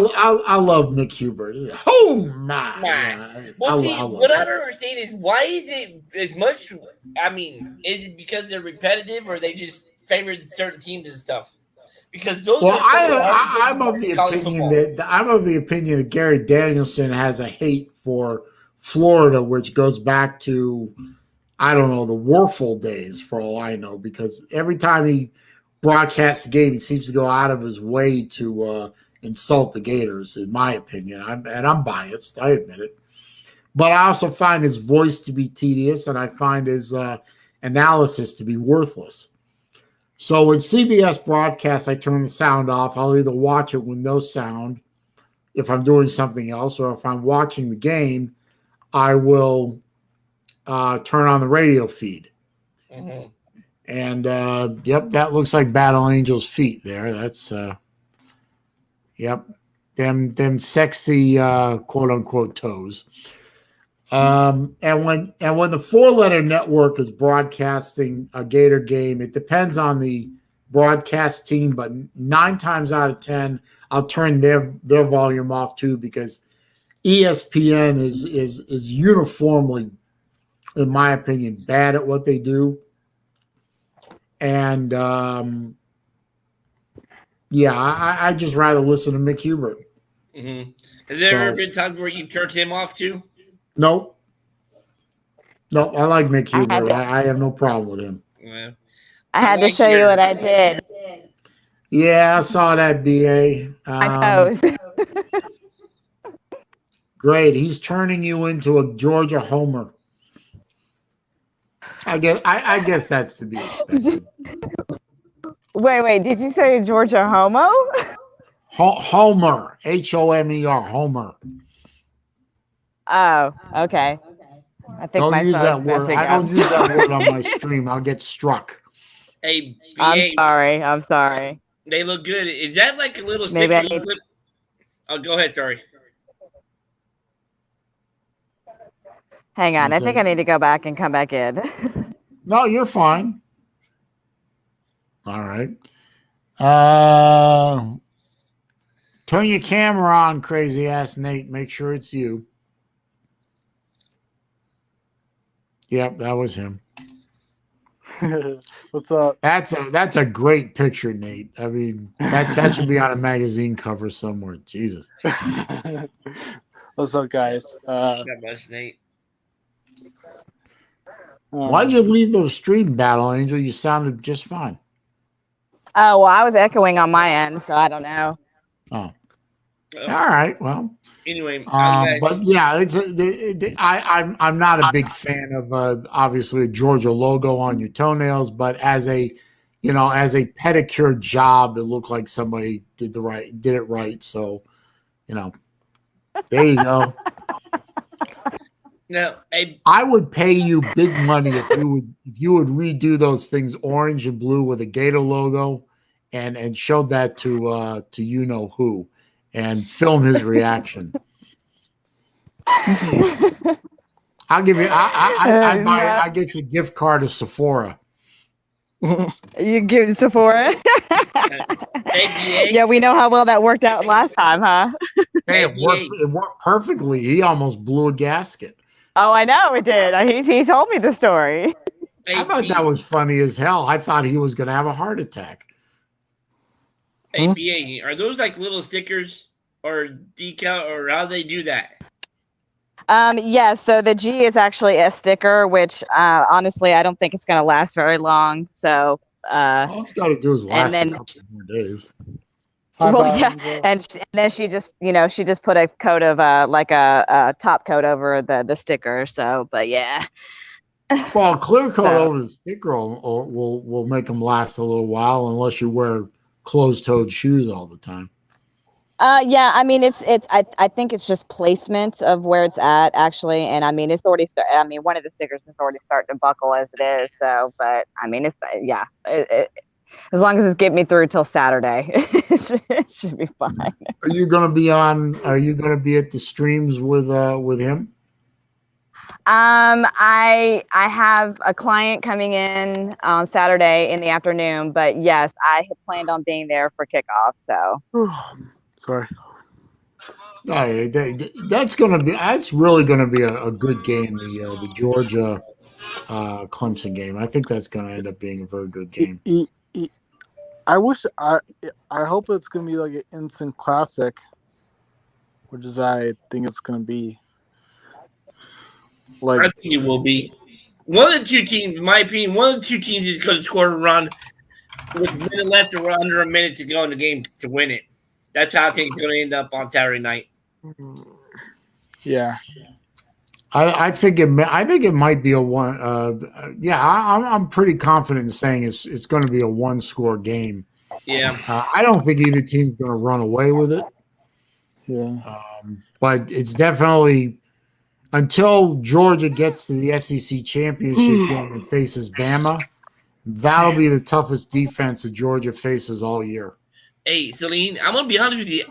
love Mick Hubert. Oh my! Well, what I don't understand is why is it as much? I mean, is it because they're repetitive, or they just favor certain teams and stuff? Because those. Well, I'm of the opinion that Gary Danielson has a hate for Florida, which goes back to I don't know the Warfel days, for all I know, because every time he broadcasts the game, he seems to go out of his way to insult the Gators, in my opinion. I'm biased, I admit it. But I also find his voice to be tedious, and I find his analysis to be worthless. So with CBS broadcast, I turn the sound off. I'll either watch it with no sound if I'm doing something else, or if I'm watching the game, I will turn on the radio feed. Mm-hmm. And yep, that looks like Battle Angel's feet there. That's yep, them sexy quote unquote toes. And when the 4-letter network is broadcasting a Gator game, it depends on the broadcast team, but 9 times out of 10, I'll turn their volume off too, because ESPN is uniformly, in my opinion, bad at what they do. And yeah, I just rather listen to Mick Hubert. Mm-hmm. Has there ever been times where you've turned him off too? Nope. No, I like Mick Hubert. I have no problem with him. Yeah. I had to show you what I did. Yeah, I saw that, BA. My toes. Great. He's turning you into a Georgia homer. I guess that's to be expected. Wait. Did you say Georgia homo? Homer. Homer. Homer. Oh, okay. I think Don't my use that phone's word. messing I don't up. use that word on my stream. I'll get struck. Hey, I'm sorry. They look good. Is that like a little Maybe sticker you put? Oh, go ahead. Sorry. Hang on. I think I need to go back and come back in. No, you're fine. All right. Turn your camera on, crazy ass Nate. Make sure it's you. Yep, that was him. What's up? That's a great picture, Nate. I mean, that should be on a magazine cover somewhere. Jesus. What's up, guys? Not much, Nate. Why'd you leave the stream, Battle Angel? You sounded just fine. Oh, well, I was echoing on my end, so I don't know. Oh. All right. Well. Anyway, but yeah, I'm not a big fan of obviously a Georgia logo on your toenails, but as a pedicure job, it looked like somebody did it right. So, there you go. No, I would pay you big money if you would redo those things orange and blue with a Gator logo, and show that to you know who, and film his reaction. I'll give you. I get you a gift card to Sephora. You give it Sephora? Yeah, we know how well that worked out last time, huh? Hey, it worked perfectly. He almost blew a gasket. Oh, I know it did. He told me the story. I thought that was funny as hell. I thought he was going to have a heart attack. Hey, BA, are those like little stickers or decal, or how do they do that? Yes, so the G is actually a sticker, which honestly, I don't think it's going to last very long. So all it's got to do is last a couple more days. Well, yeah, and then she just put a coat of like a top coat over the sticker. So, but yeah. Well, clear coat over the sticker will make them last a little while, unless you wear closed-toed shoes all the time. Yeah, I mean I think it's just placement of where it's at actually, and I mean it's already one of the stickers is already starting to buckle as it is. So, but I mean it's as long as it's getting me through till Saturday, it should be fine. Are you going to be at the streams with him? I have a client coming in on Saturday in the afternoon, but yes, I had planned on being there for kickoff. So. Sorry. That's really going to be a good game. The Georgia Clemson game. I think that's going to end up being a very good game. I hope it's going to be like an instant classic, which is I think it's going to be. Like, I think it will be. One of the two teams, in my opinion, is going to score a run with a minute left or under a minute to go in the game to win it. That's how I think it's going to end up on Saturday night. Yeah. I think it might be a one. Yeah, I'm pretty confident in saying it's going to be a one-score game. Yeah. I don't think either team's going to run away with it. Yeah. But it's definitely until Georgia gets to the SEC championship game and faces Bama, that'll be the toughest defense that Georgia faces all year. Hey, Saleen, I'm gonna be honest with you.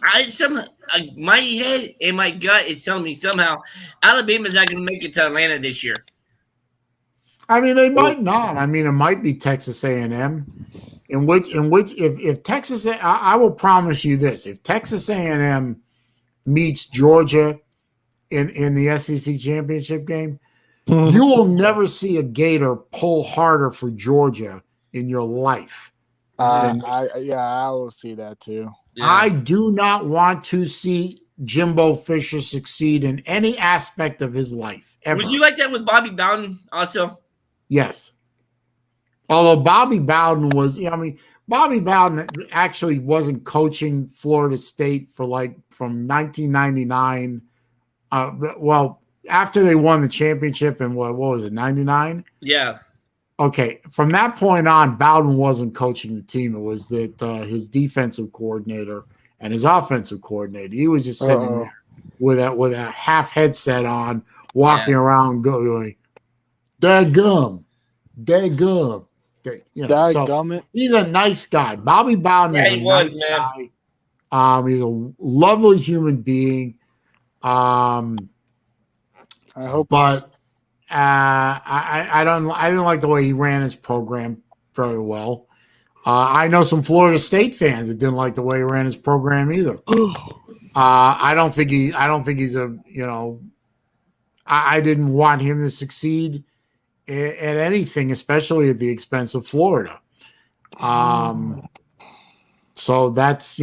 My head and my gut is telling me somehow Alabama's not gonna make it to Atlanta this year. I mean, they might not. I mean, it might be Texas A&M. If Texas, I will promise you this: if Texas A&M meets Georgia in the SEC championship game, you will never see a Gator pull harder for Georgia in your life. I will see that too. Yeah. I do not want to see Jimbo Fisher succeed in any aspect of his life ever. Was you like that with Bobby Bowden also? Yes. Although Bobby Bowden Bobby Bowden actually wasn't coaching Florida State from 1999. Well, after they won the championship in what was it, 99? Yeah. Okay. From that point on, Bowden wasn't coaching the team. It was that his defensive coordinator and his offensive coordinator. He was just sitting there with a half headset on, walking around going, "Dadgum. So he's a nice guy. Bobby Bowden is a nice guy. He's a lovely human being. I didn't like the way he ran his program very well. I know some Florida State fans that didn't like the way he ran his program either. I don't think he's I didn't want him to succeed at anything, especially at the expense of Florida. So that's,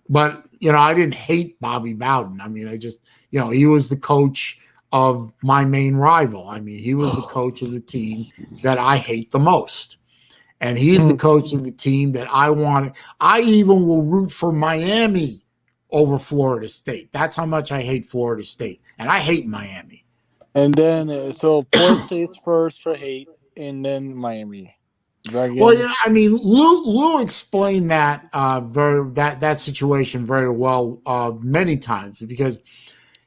but I didn't hate Bobby Bowden. I mean, he was the coach of my main rival. I mean, he was the coach of the team that I hate the most. And he's the coach of the team that I wanted. I even will root for Miami over Florida State. That's how much I hate Florida State. And I hate Miami. And then, so Florida State's first for hate, and then Miami. Well, yeah, I mean, Lou explained that that situation very well many times, because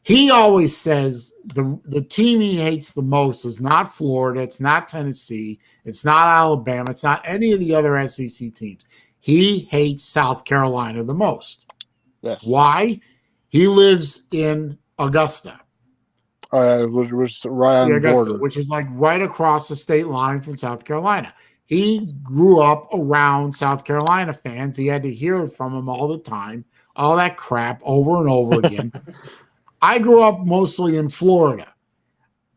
he always says the team he hates the most is not Florida, it's not Tennessee, it's not Alabama, it's not any of the other SEC teams. He hates South Carolina the most. Yes. Why? He lives in Augusta. Which was right on the border. Which is like right across the state line from South Carolina. He grew up around South Carolina fans. He had to hear it from them all the time, all that crap over and over again. I grew up mostly in Florida.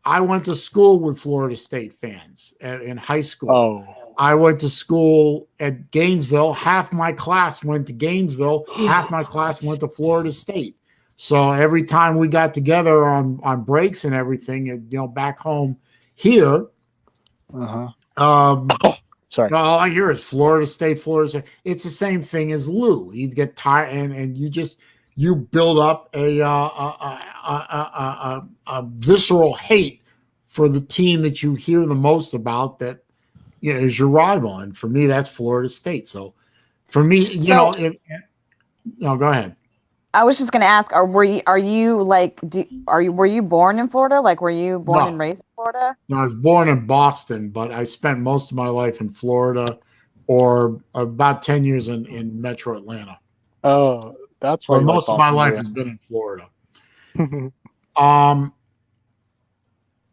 I went to school with Florida State fans in high school. Oh. I went to school at Gainesville. Half my class went to Gainesville. Half my class went to Florida State. So every time we got together on breaks and everything, back home here, sorry, all I hear is Florida State, Florida State. It's the same thing as Lou. He'd get tired, and you build up a visceral hate for the team that you hear the most about, that is your rival. And for me, that's Florida State. So for me, go ahead. I was just going to ask: were you born in Florida? Like, were you born and raised in Florida? No, I was born in Boston, but I spent most of my life in Florida, or about 10 years in Metro Atlanta. Oh, that's why most of my life has been in Florida.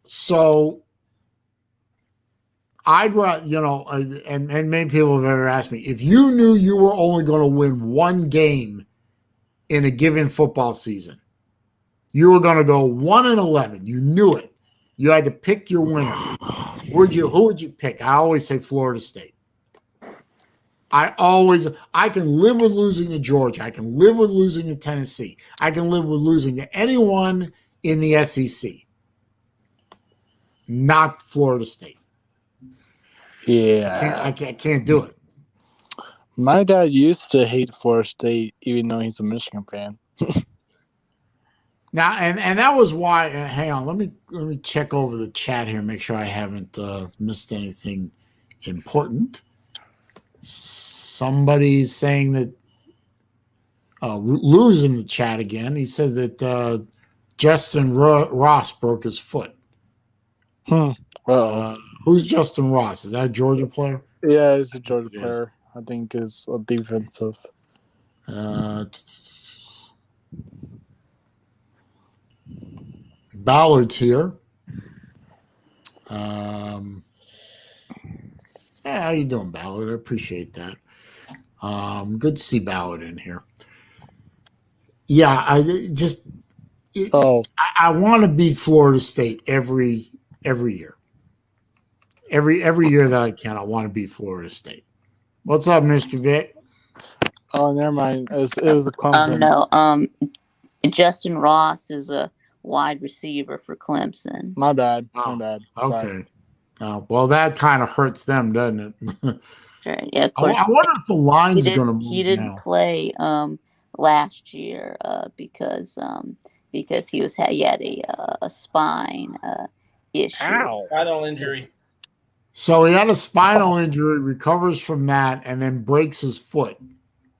So I'd rather, and many people have ever asked me, if you knew you were only going to win one game in a given football season, you were going to go 1-11. You knew it. You had to pick your winner. Who would you pick? I always say Florida State. I can live with losing to Georgia. I can live with losing to Tennessee. I can live with losing to anyone in the SEC. Not Florida State. Yeah. I can't do it. My dad used to hate Florida State, even though he's a Michigan fan. Now, and that was why. Hang on, let me check over the chat here, make sure I haven't missed anything important. Somebody's saying that Lou's in the chat again. He said that Justin Ross broke his foot. Who's Justin Ross? Is that a Georgia player? Yeah, he's a Georgia player. I think is a defensive. Ballard's here. How you doing, Ballard? I appreciate that. Good to see Ballard in here. Yeah, I want to beat Florida State every year. Every year that I can, I want to beat Florida State. What's up, Mr. Vic? Oh, never mind. It was a Clemson. No. Justin Ross is a wide receiver for Clemson. My bad. Okay. Sorry. Well, that kind of hurts them, doesn't it? Sure. Yeah, of course. I wonder if the line's going to move. He didn't play last year because he had a spine issue. Ow. Spinal injury. So he had a spinal injury, recovers from that, and then breaks his foot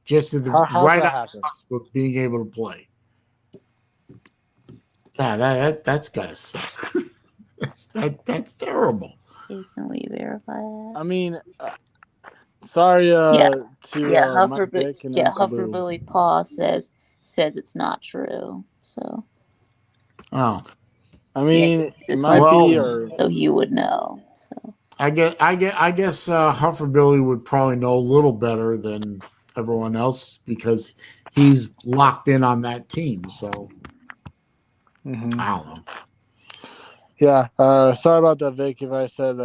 just at the right on the cusp of being able to play. Yeah, that's gotta suck. That's terrible. Can we verify that? I mean, sorry. Huffer Billy Paw says it's not true. So. Oh. I mean, it might be, or so you would know. So. I guess Huffer Billy would probably know a little better than everyone else because he's locked in on that team. So I don't know. Yeah, sorry about that, Vic. If I said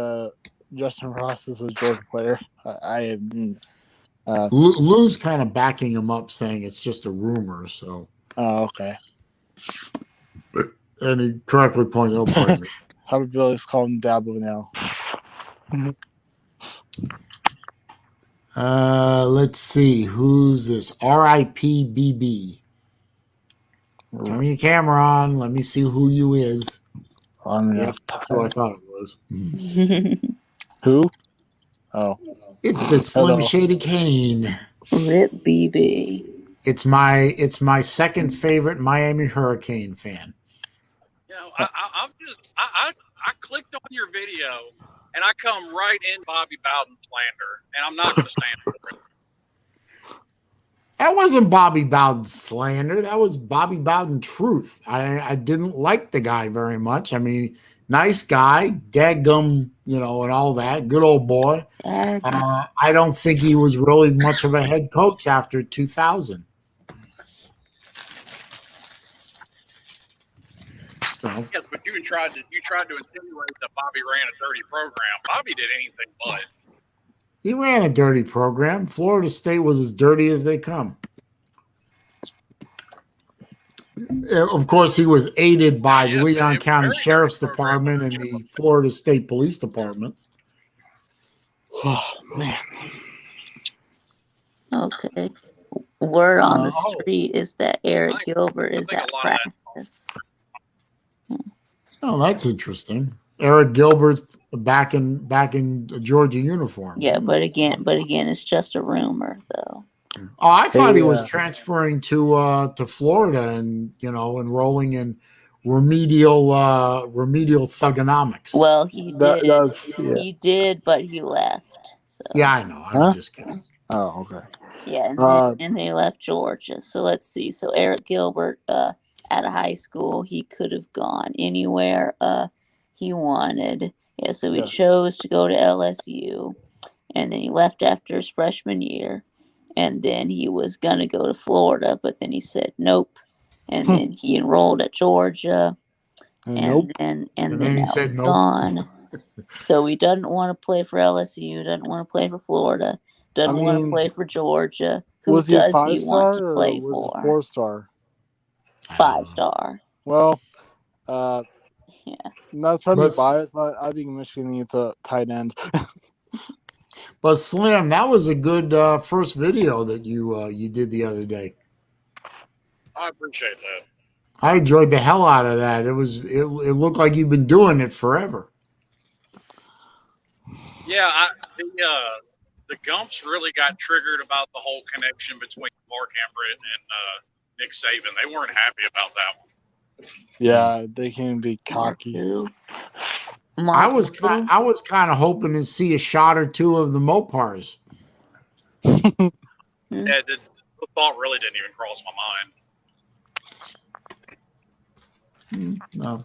Justin Ross is a Georgia player, I Lou's kind of backing him up, saying it's just a rumor. So okay. And he correctly pointed out. Huffer Billy's called him Dabble now. Let's see. Who's this? RIPBB. Turn your camera on. Let me see who you is. That's who I thought it was. Who? Oh. It's the Slim Shady Kane. Rip BB. It's my second favorite Miami Hurricane fan. You know, I clicked on your video and I come right in Bobby Bowden slander, and I'm not going to stand for it. That wasn't Bobby Bowden slander. That was Bobby Bowden truth. I didn't like the guy very much. I mean, nice guy, daggum, and all that. Good old boy. I don't think he was really much of a head coach after 2000. Yes, but you tried to insinuate that Bobby ran a dirty program. Bobby did anything but. He ran a dirty program. Florida State was as dirty as they come. Of course, he was aided by the Leon County Sheriff's Department and the Florida State Police Department. Oh, man. Okay. Word on the street is that Eric Gilbert is at practice. Oh, that's interesting. Eric Gilbert's back in a Georgia uniform. Yeah, but again, it's just a rumor, though. Oh, I thought he was transferring to Florida and enrolling in remedial thugonomics. Well, he did. He did, but he left. So. Yeah, I know. I'm just kidding. Oh, okay. Yeah, and they left Georgia. So let's see. So Eric Gilbert, out of high school, he could have gone anywhere he wanted. Yeah, so he chose to go to LSU, and then he left after his freshman year, and then he was gonna go to Florida, but then he said nope, and then he enrolled at Georgia, and then he said nope. Gone. So he doesn't want to play for LSU, doesn't want to play for Florida, doesn't want to play for Georgia. Who does he want to play for? 4-star. 5-star. Well, not trying to be biased, but I think Michigan needs a tight end. But Slim, that was a good first video that you did the other day. I appreciate that. I enjoyed the hell out of that. It looked like you've been doing it forever. Yeah, the Gumps really got triggered about the whole connection between Mark Emmert and Nick Saban. They weren't happy about that one. Yeah, they can be cocky. Who? I was kind of hoping to see a shot or two of the Mopars. Yeah, the thought really didn't even cross my mind. No.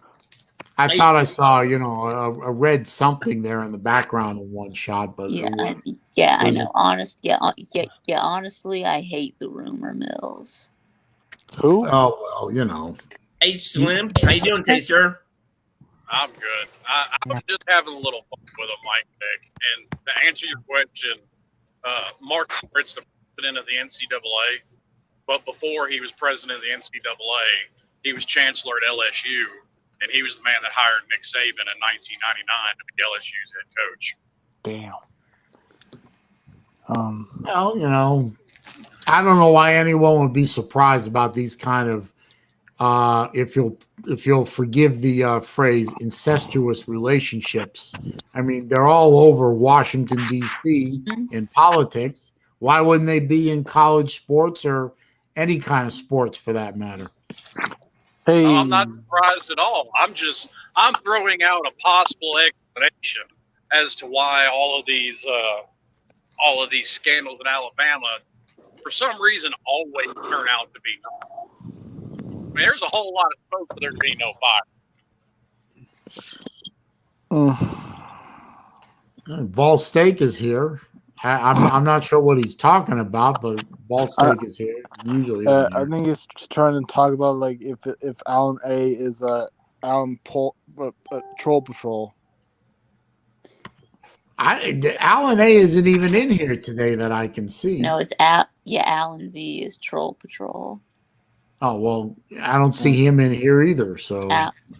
I thought I saw, a red something there in the background in one shot, but I know. Honestly, I hate the rumor mills. Who? Oh well, Hey, Slim, how you doing today, sir? I'm good. I was just having a little fun with him, Mike Vick. And to answer your question, Mark Emmert's the president of the NCAA, but before he was president of the NCAA, he was chancellor at LSU, and he was the man that hired Nick Saban in 1999 to be LSU's head coach. Damn. Well, I don't know why anyone would be surprised about these kind of, if you'll forgive the phrase, incestuous relationships. I mean, they're all over Washington, D.C. in politics. Why wouldn't they be in college sports or any kind of sports for that matter? Hey, I'm not surprised at all. I'm throwing out a possible explanation as to why all of these scandals in Alabama, for some reason, always turn out to be no. I mean, there's a whole lot of smoke for there to be no fire. Ball Steak is here. I'm not sure what he's talking about, but Ball Steak is here. Usually, I think it's trying to talk about like if Alan A is Troll Patrol. Alan A isn't even in here today that I can see. No, it's Alan V is Troll Patrol. Oh well, I don't see him in here either. So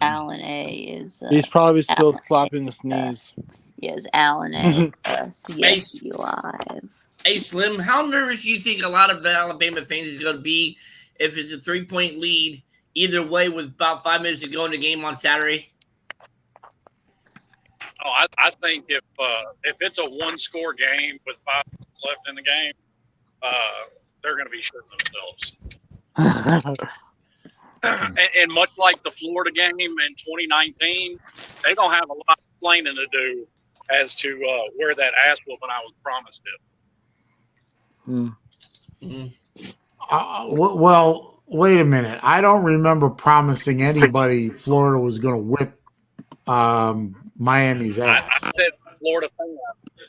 Alan A is. He's probably still slapping his knees. Yes, Alan A. CSC Live. Hey, Slim, how nervous do you think a lot of the Alabama fans is going to be if it's a 3-point lead either way with about 5 minutes to go in the game on Saturday? Oh, I think if it's a one-score game with 5 minutes left in the game, they're going to be shitting themselves. and much like the Florida game in 2019, they're going to have a lot of explaining to do as to where that ass whooping I was promised it. Well, wait a minute. I don't remember promising anybody Florida was going to whip Miami's ass. I said Florida fans. I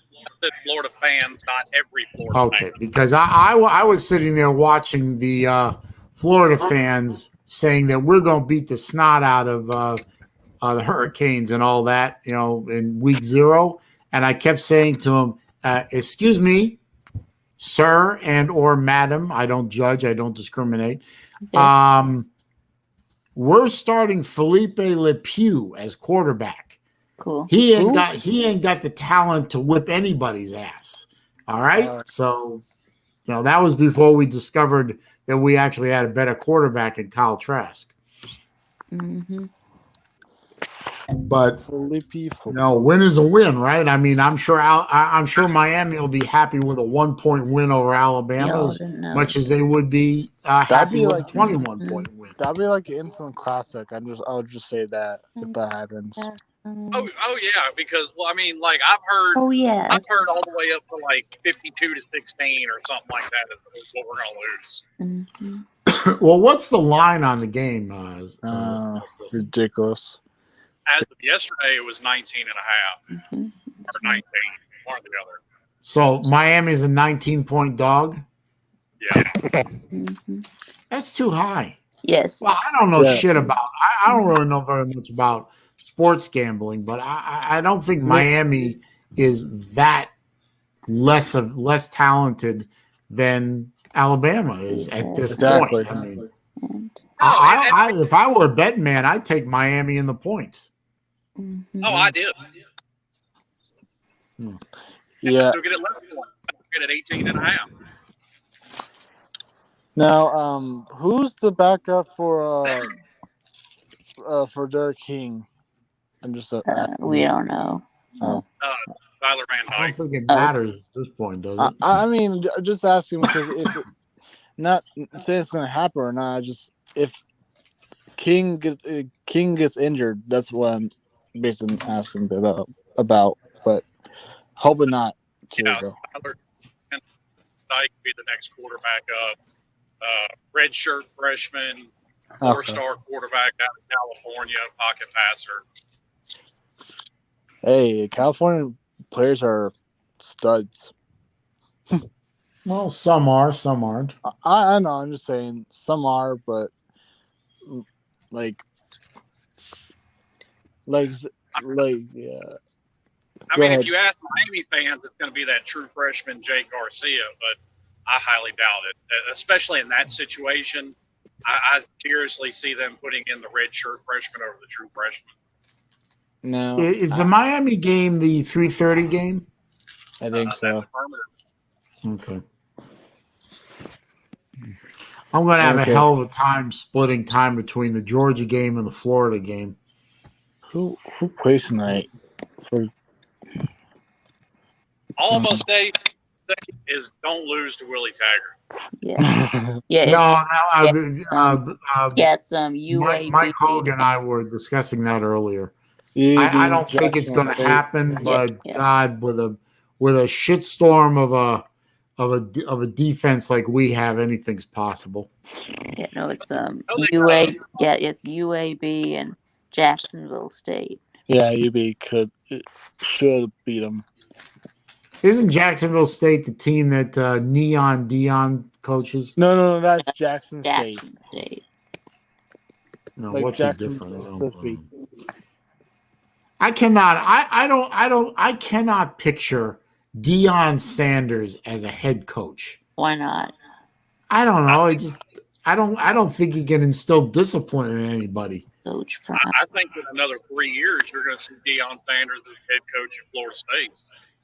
said Florida fans, not every Florida fan. Okay, because I was sitting there watching the Florida fans saying that we're going to beat the snot out of the Hurricanes and all that, in week 0. And I kept saying to him, excuse me, sir and or madam, I don't judge, I don't discriminate. Okay. We're starting Felipe LePew as quarterback. Cool. He ain't got the talent to whip anybody's ass. All right. So, that was before we discovered that we actually had a better quarterback in Kyle Trask. Mm-hmm. But win is a win, right? I mean, I'm sure Miami will be happy with a 1-point win over Alabama as much as they would be happy with a 21-point win. That'd be like an instant classic. I'll just say that if that happens. Oh yeah, because I've heard all the way up to like 52-16 or something like that is what we're gonna lose. Mm-hmm. Well, what's the line on the game? Ridiculous. As of yesterday, it was 19 and a half. Mm-hmm. Or 19, one or the other. So Miami's a 19-point dog? Yeah. Mm-hmm. That's too high. Yes. Well, I don't know shit about I don't really know very much about sports gambling, but I don't think Miami is that less talented than Alabama is at this point. I mean, if I were a betting man, I'd take Miami in the points. Mm-hmm. Oh, I did. Yeah. So get it left one. Get it 18 and a half. Now, who's the backup for for Derek King? I'm just We don't know. Tyler Van I don't Dyke. think it matters at this point, does it? I mean, just asking because if not saying it's going to happen or not, just if King gets injured, that's what I'm basically asking about. But hoping not. Yeah, Tyler Van Dyke be the next quarterback up. Redshirt freshman, 4-star quarterback out of California, pocket passer. Hey, California players are studs. Well, some are, some aren't. I know. I'm just saying some are, but like yeah. I mean, if you ask Miami fans, it's going to be that true freshman Jake Garcia, but I highly doubt it. Especially in that situation, I seriously see them putting in the redshirt freshman over the true freshman. No, Is the Miami game the 3:30 game? I think so. Okay. I'm going to have a hell of a time splitting time between the Georgia game and the Florida game. Who plays tonight? All I'm going to say is don't lose to Willie Taggart. Yeah. Yeah. Got some UAB. Mike Hogan and I were discussing that earlier. I don't think it's going to happen, but God, with a shitstorm of a defense like we have, anything's possible. Yeah, no, it's UA. Yeah, it's UAB and Jacksonville State. Yeah, UB should beat them. Isn't Jacksonville State the team that Neon Dion coaches? No, that's Jackson State. Jackson State. No, like what's Jackson, the difference? Mississippi. I cannot picture Deion Sanders as a head coach. Why not? I don't know. I don't think he can instill discipline in anybody. Coach Prime. I think in another 3 years you're going to see Deion Sanders as head coach at Florida State.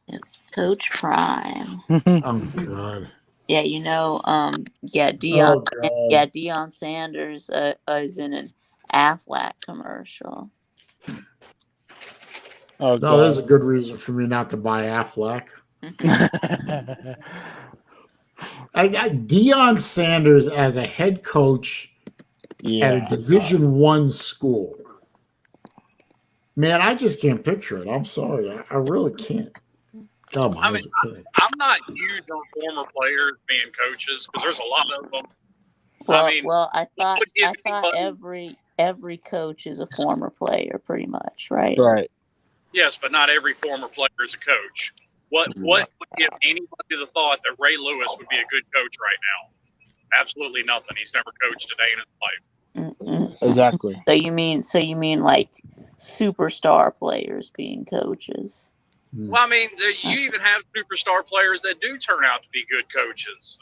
Yeah. Coach Prime. Oh God. Yeah, Deion Sanders is in an Aflac commercial. Oh, no, there's a good reason for me not to buy Aflac. I got Deion Sanders as a head coach at a Division I school. Man, I just can't picture it. I'm sorry. I really can't. I'm not huge on former players being coaches because there's a lot of them. I thought every coach is a former player, pretty much, right? Right. Yes, but not every former player is a coach. What would give anybody the thought that Ray Lewis would be a good coach right now? Absolutely nothing. He's never coached a day in his life. Exactly. So you mean like superstar players being coaches? Well, I mean, you even have superstar players that do turn out to be good coaches.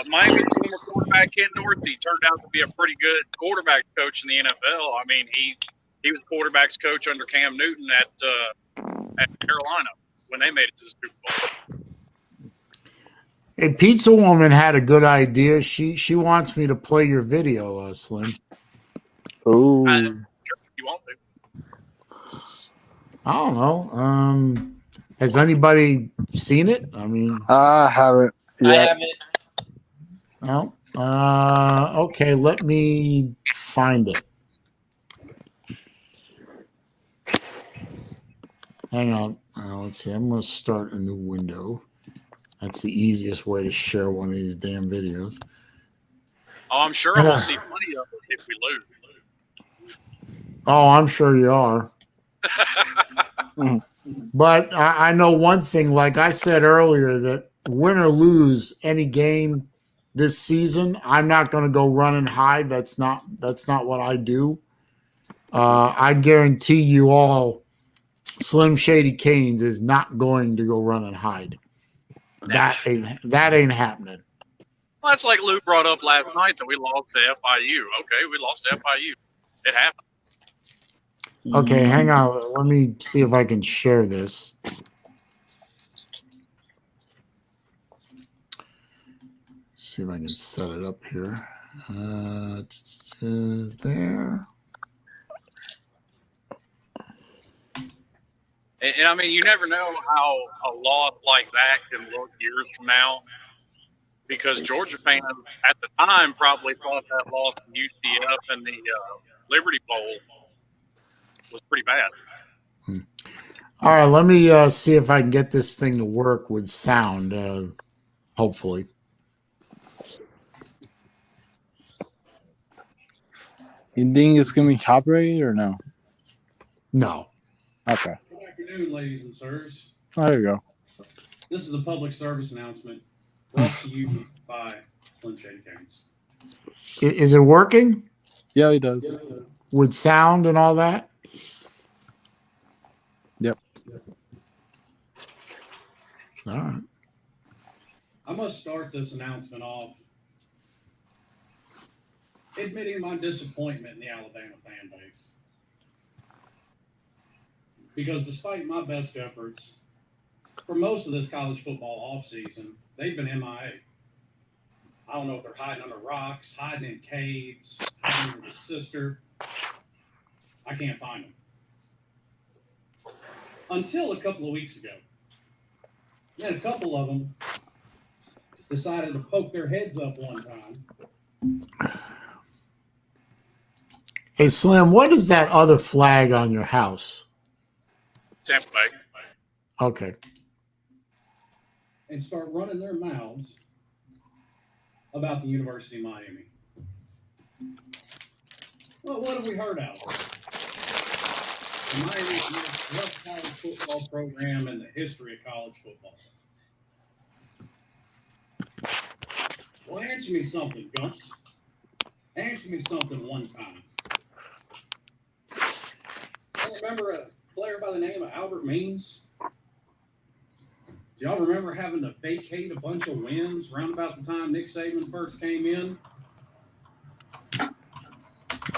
Miami's former quarterback Ken Dorsey turned out to be a pretty good quarterback coach in the NFL. I mean, he was quarterback's coach under Cam Newton at Carolina when they made it to the Super Bowl. Hey, Pizza Woman had a good idea. She wants me to play your video, Slim. Ooh. Sure, you want to. I don't know. Has anybody seen it? I mean, I haven't yet. I haven't. Well, okay. Let me find it. Hang on. Let's see. I'm going to start a new window. That's the easiest way to share one of these damn videos. Oh, I'm sure we'll see plenty of it if we lose. Oh, I'm sure you are. But I know one thing, like I said earlier, that win or lose any game this season, I'm not going to go run and hide. That's not what I do. I guarantee you all, Slim Shady Canes is not going to go run and hide. That ain't happening. Well, that's like Lou brought up last night that we lost to FIU. Okay, we lost to FIU. It happened. Okay, hang on. Let me see if I can share this. See if I can set it up here. There. And I mean, you never know how a loss like that can look years from now, because Georgia fans at the time probably thought that loss to UCF in the Liberty Bowl was pretty bad. All right, let me see if I can get this thing to work with sound, hopefully. You think it's going to be copyrighted or no? No. Okay. Good afternoon, ladies and sirs. Oh, there you go. This is a public service announcement brought to you by Slim Shady Games. Is it working Yeah, it does. with sound and all that? Yep. All right. I must start this announcement off admitting my disappointment in the Alabama fan base. Because despite my best efforts, for most of this college football offseason, they've been MIA. I don't know if they're hiding under rocks, hiding in caves, hiding under their sister. I can't find them. Until a couple of weeks ago. Then a couple of them decided to poke their heads up one time. Hey, Slim, what is that other flag on your house? Tampa Bay. Okay. And start running their mouths about the University of Miami. Well, what have we heard out there? Miami's the most corrupt college football program in the history of college football. Well, answer me something, Gunts. Answer me something one time. I remember a player by the name of Albert Means. Do y'all remember having to vacate a bunch of wins around about the time Nick Saban first came in?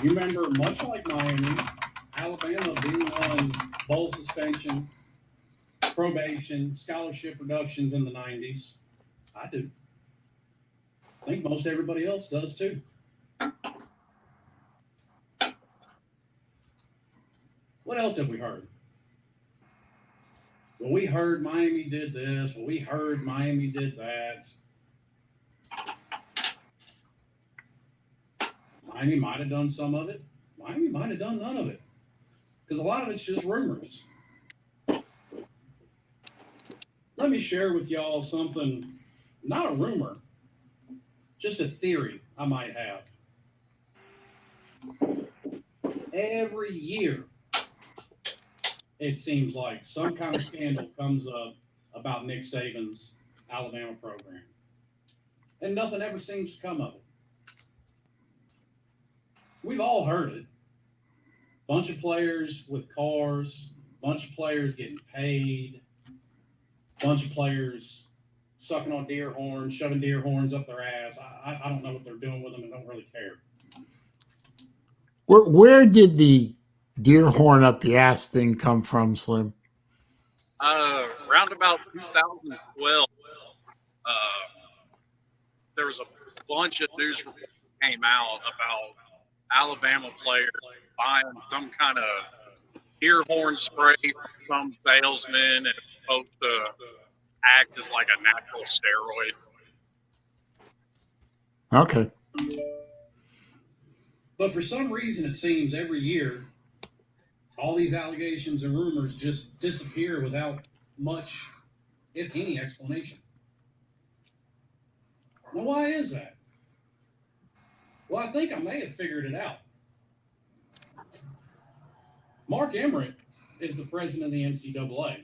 You remember, much like Miami, Alabama being on bowl suspension, probation, scholarship reductions in the 90s. I do. I think most everybody else does too. What else have we heard? Well, we heard Miami did this. Well, we heard Miami did that. Miami might have done some of it. Miami might have done none of it. Because a lot of it's just rumors. Let me share with y'all something, not a rumor, just a theory I might have. Every year, it seems like some kind of scandal comes up about Nick Saban's Alabama program. And nothing ever seems to come of it. We've all heard it. Bunch of players with cars, bunch of players getting paid, bunch of players sucking on deer horns, shoving deer horns up their ass. I don't know what they're doing with them and don't really care. Where did the deer horn up the ass thing come from, Slim? Around about 2012, there was a bunch of news reports that came out about Alabama players buying some kind of ear horn spray from some salesman, and it's supposed to act as like a natural steroid. Okay. But for some reason, it seems every year, all these allegations and rumors just disappear without much, if any, explanation. Now, why is that? Well, I think I may have figured it out. Mark Emmert is the president of the NCAA.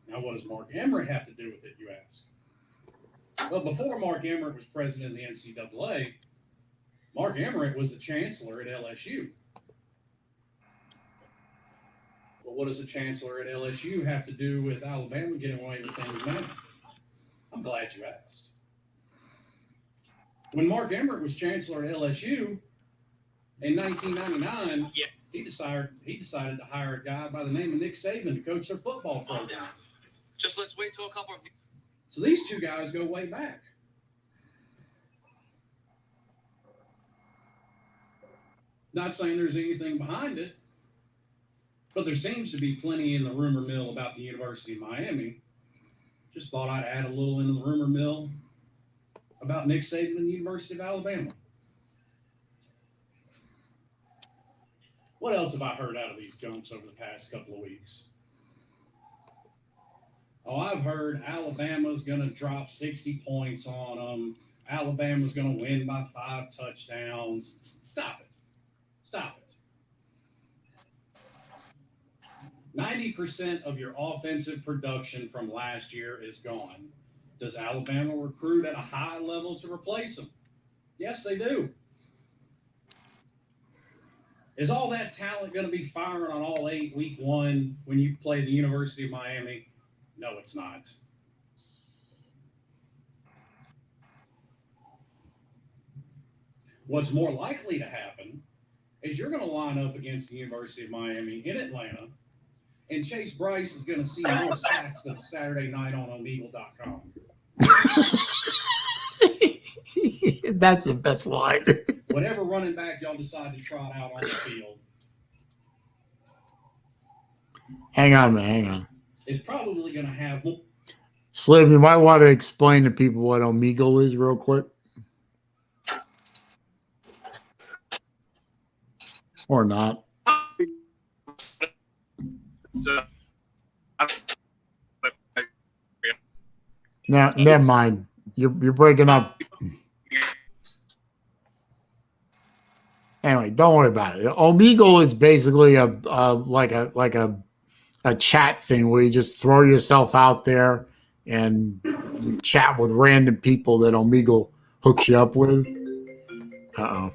Now, what does Mark Emmert have to do with it, you ask? Well, before Mark Emmert was president of the NCAA, Mark Emmert was the chancellor at LSU. Well, what does the chancellor at LSU have to do with Alabama getting away with things now? I'm glad you asked. When Mark Emmert was chancellor at LSU in 1999, he decided to hire a guy by the name of Nick Saban to coach their football program. Just let's wait till a couple of. So these two guys go way back. Not saying there's anything behind it, but there seems to be plenty in the rumor mill about the University of Miami. Just thought I'd add a little into the rumor mill about Nick Saban and the University of Alabama. What else have I heard out of these junks over the past couple of weeks? Oh, I've heard Alabama's going to drop 60 points on them. Alabama's going to win by 5 touchdowns. Stop it. Stop it. 90% of your offensive production from last year is gone. Does Alabama recruit at a high level to replace them? Yes, they do. Is all that talent going to be firing on all 8 week 1 when you play the University of Miami? No, it's not. What's more likely to happen is you're going to line up against the University of Miami in Atlanta, and Chase Bryce is going to see more sacks than Saturday night on Omegle.com. That's the best line. Whatever running back y'all decide to trot out on the field. Hang on, man. Hang on. Is probably going to have. Slim, you might want to explain to people what Omegle is real quick. Or not. No, never mind. You're breaking up. Anyway, don't worry about it. Omegle is basically a chat thing where you just throw yourself out there and you chat with random people that Omegle hooks you up with. Uh-oh.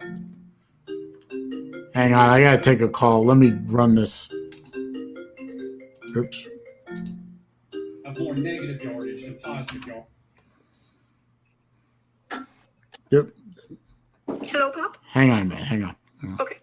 Hang on, I gotta take a call. Let me run this. Oops. Have more negative yardage than positive yardage. Yep. Hello, Pop. Hang on, man. Hang on. Okay.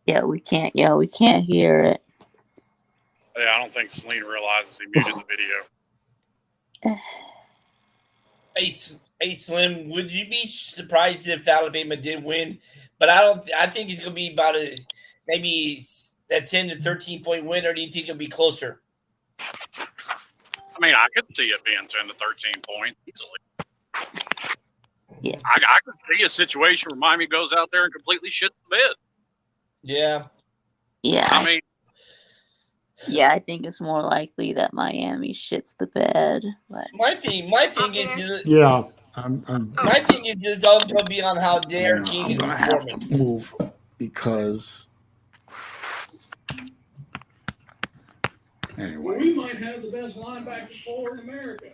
Yeah, we can't hear it. Yeah, I don't think Saleen realizes he muted the video. Hey, Slim, would you be surprised if Alabama did win? But I think it's going to be about maybe a 10 to 13 point win, or do you think it'll be closer? I mean, I could see it being 10 to 13 points easily. Yeah. I could see a situation where Miami goes out there and completely shit the bed. Yeah. Yeah. I mean, yeah, I think it's more likely that Miami shits the bed. But my thing is just, Yeah. my thing is just all going to be on how Derek King is I'm gonna have performing. to move because anyway. We might have the best linebacker core in America.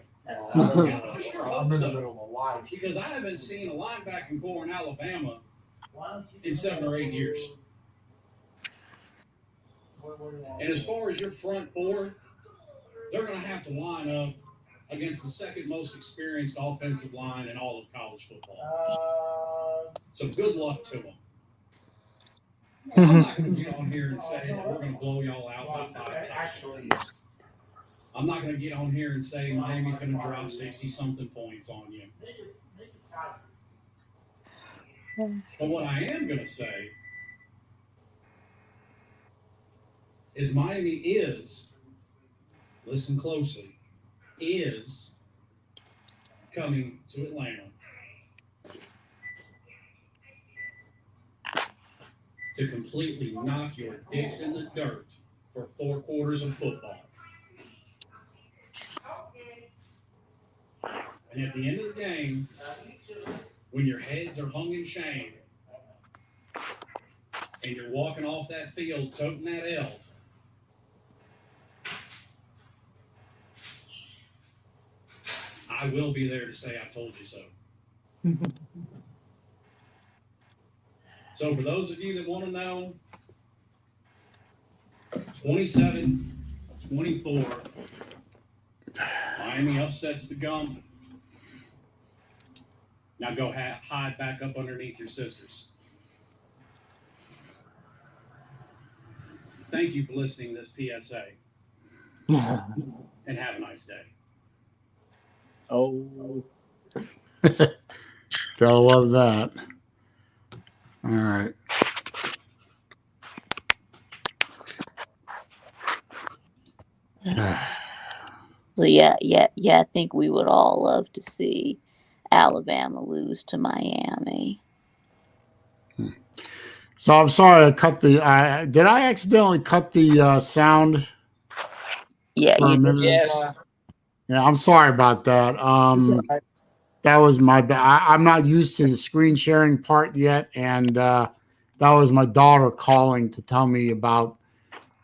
I'm I sure hope so. Because I haven't seen a linebacking core in Alabama in 7 or 8 years. And as far as your front four, they're going to have to line up against the second most experienced offensive line in all of college football. So good luck to them. I'm not going to get on here and say that we're going to blow y'all out by 5 times. I'm not going to get on here and say Miami's going to drop 60-something points on you. But what I am going to say is Miami is, listen closely, is coming to Atlanta to completely knock your dicks in the dirt for 4 quarters of football. And at the end of the game, when your heads are hung in shame and you're walking off that field toting that L, I will be there to say I told you so. So for those of you that want to know, 27-24, Miami upsets the Gum. Now go hide back up underneath your sisters. Thank you for listening to this PSA. And have a nice day. Oh. Gotta love that. All right. So yeah, I think we would all love to see Alabama lose to Miami. So I'm sorry I cut the. Did I accidentally cut the sound? Yeah, for a you did. minute? Yes. Yeah, I'm sorry about that. That was my bad. I'm not used to the screen sharing part yet, and that was my daughter calling to tell me about,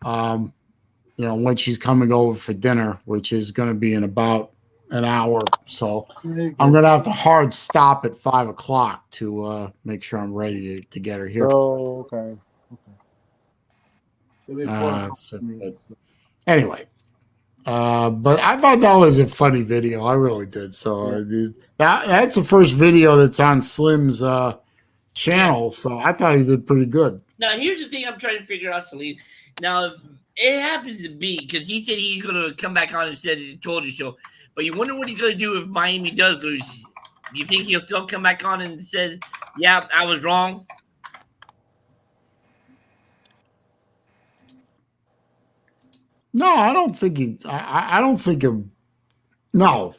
when she's coming over for dinner, which is going to be in about an hour. So I'm going to have to hard stop at 5 o'clock to make sure I'm ready to get her here. Oh, okay. Anyway, but I thought that was a funny video. I really did. So that's the first video that's on Slim's channel. So I thought he did pretty good. Now, here's the thing I'm trying to figure out, Saleen. Now, if it happens to be, because he said he's going to come back on and said he told you so, but you wonder what he's going to do if Miami does lose. You think he'll still come back on and says, yeah, I was wrong? No, I don't think he. I don't think him. No,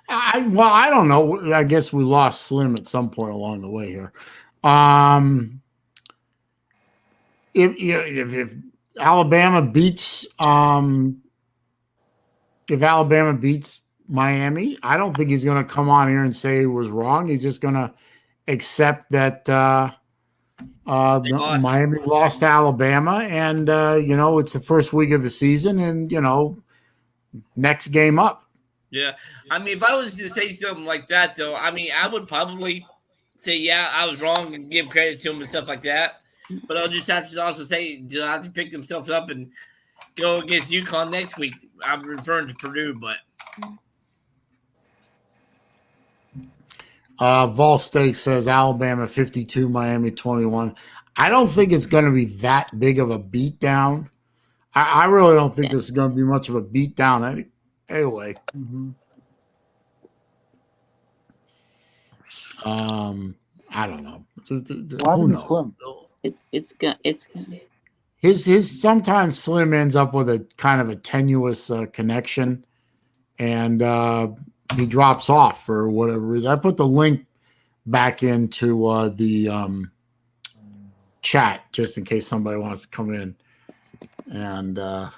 I don't know. I guess we lost Slim at some point along the way here. If Alabama beats Miami, I don't think he's going to come on here and say he was wrong. He's just going to accept that Miami lost to Alabama, and it's the first week of the season, and next game up. Yeah, I mean, if I was to say something like that, though, I mean, I would probably say, yeah, I was wrong and give credit to him and stuff like that. But I'll just have to also say, do I have to pick themselves up and go against UConn next week? I'm referring to Purdue, but. Vol Steak says Alabama 52, Miami 21. I don't think it's going to be that big of a beatdown. I really don't think this is going to be much of a beatdown anyway. Mm-hmm. I don't know. Who knows? Slim? It's gonna. His sometimes Slim ends up with a kind of a tenuous connection, and he drops off for whatever reason. I put the link back into the chat just in case somebody wants to come in, and I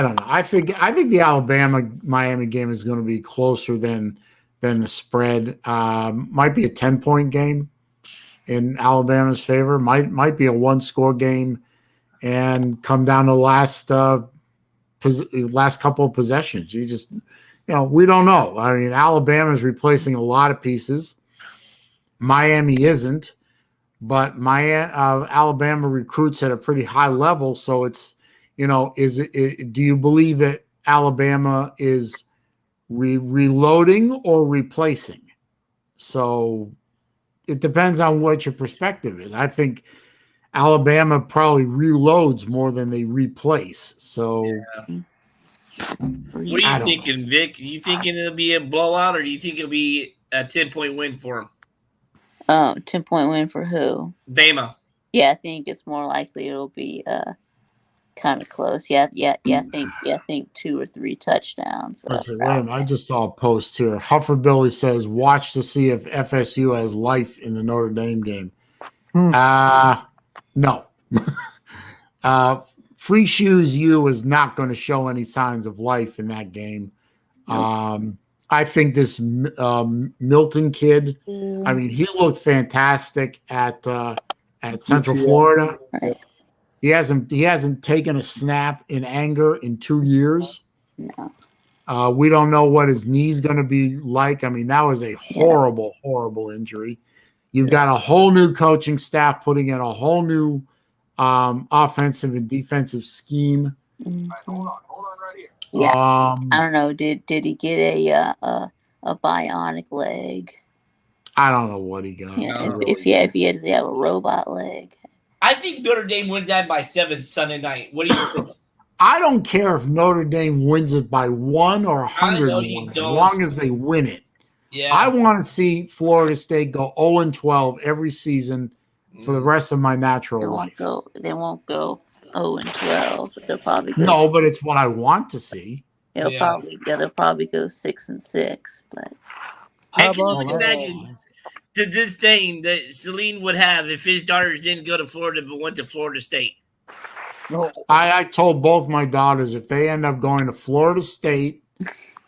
don't know. I think the Alabama Miami game is going to be closer than the spread. Might be a 10-point game in Alabama's favor. Might be a 1-score game and come down to last couple of possessions. You just we don't know. I mean, Alabama is replacing a lot of pieces. Miami isn't, but Alabama recruits at a pretty high level. So it's do you believe that Alabama is reloading or replacing? So it depends on what your perspective is. I think Alabama probably reloads more than they replace. So What are you thinking, Vic? Are you thinking it'll be a blowout, or do you think it'll be a 10-point win for them? 10-point win for who? Bama. Yeah, I think it's more likely it'll be kind of close. I think 2 or 3 touchdowns. Let's see, wait a minute. I just saw a post here. Hufferbilly says, watch to see if FSU has life in the Notre Dame game. No. Free Shoes U is not going to show any signs of life in that game. Nope. I think this Milton kid, I mean, he looked fantastic at Central Florida. Right. He hasn't taken a snap in anger in 2 years. No. We don't know what his knee's going to be like. I mean, that was a horrible, horrible injury. You've got a whole new coaching staff putting in a whole new offensive and defensive scheme. Mm-hmm. Hold on right here. Yeah. I don't know. Did he get a bionic leg? I don't know what he got. Yeah, if he had to have a robot leg. I think Notre Dame wins that by 7 Sunday night. What do you think? I don't care if Notre Dame wins it by 1 or 100, as long as they win it. Yeah. I want to see Florida State go 0-12 every season for the rest of my natural life. They won't go 0-12, but they'll probably go. No, but it's what I want to see. They'll probably go 6-6. But I can only imagine to this thing that Saleen would have if his daughters didn't go to Florida but went to Florida State. No, I told both my daughters if they end up going to Florida State,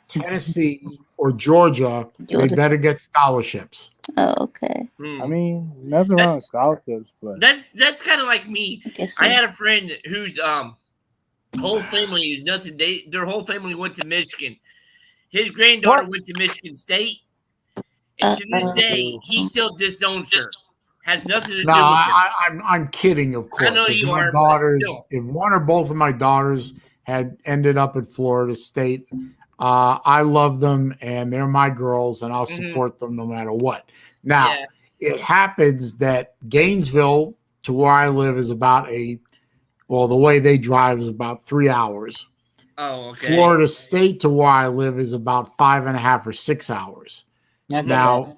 Tennessee, or Georgia, they better get scholarships. Oh, okay. I mean, nothing wrong with scholarships, but that's kind of like me. I had a friend whose whole family is nothing. Their whole family went to Michigan. His granddaughter went to Michigan State, and to this day, he still disowns her. Has nothing to do with it. I'm kidding, of course. I know you are. If one or both of my daughters had ended up at Florida State, I love them and they're my girls, and I'll support them no matter what. Now, it happens that Gainesville to where I live is about the way they drive is about 3 hours. Oh, okay. Florida State to where I live is about 5.5 or 6 hours. Now,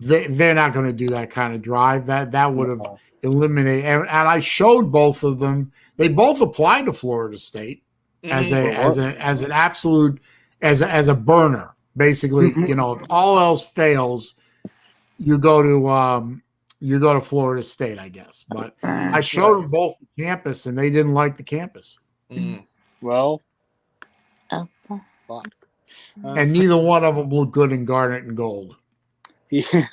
they're not going to do that kind of drive. That would have eliminated. And I showed both of them. They both applied to Florida State as an absolute as a burner. Basically, if all else fails, you go to Florida State, I guess. But I showed them both the campus, and they didn't like the campus. Well, and neither one of them looked good in garnet and gold. Yeah.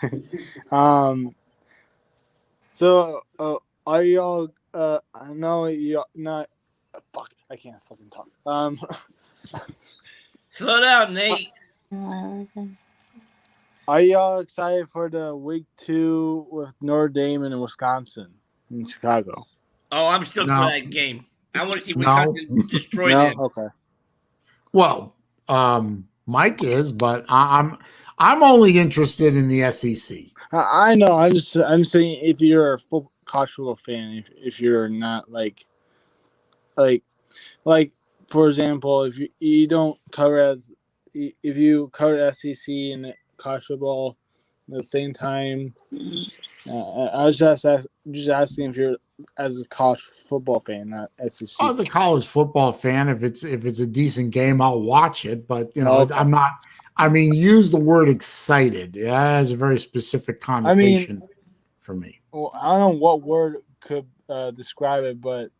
So, are y'all? I know y'all not. Fuck, I can't fucking talk. Slow down, Nate. Are y'all excited for the week 2 with Notre Dame and Wisconsin in Chicago? Oh, I'm still for that game. I want to see Wisconsin destroy them. Okay. Well, Mike is, but I'm only interested in the SEC. I know. I'm saying if you're a full college football fan, if you're not like for example, if you don't cover if you cover SEC and college football at the same time, I was just asking if you're as a college football fan, not SEC. As a college football fan, if it's a decent game, I'll watch it. But I'm not. I mean, use the word excited. It has a very specific connotation for me. Well, I don't know what word could describe it, but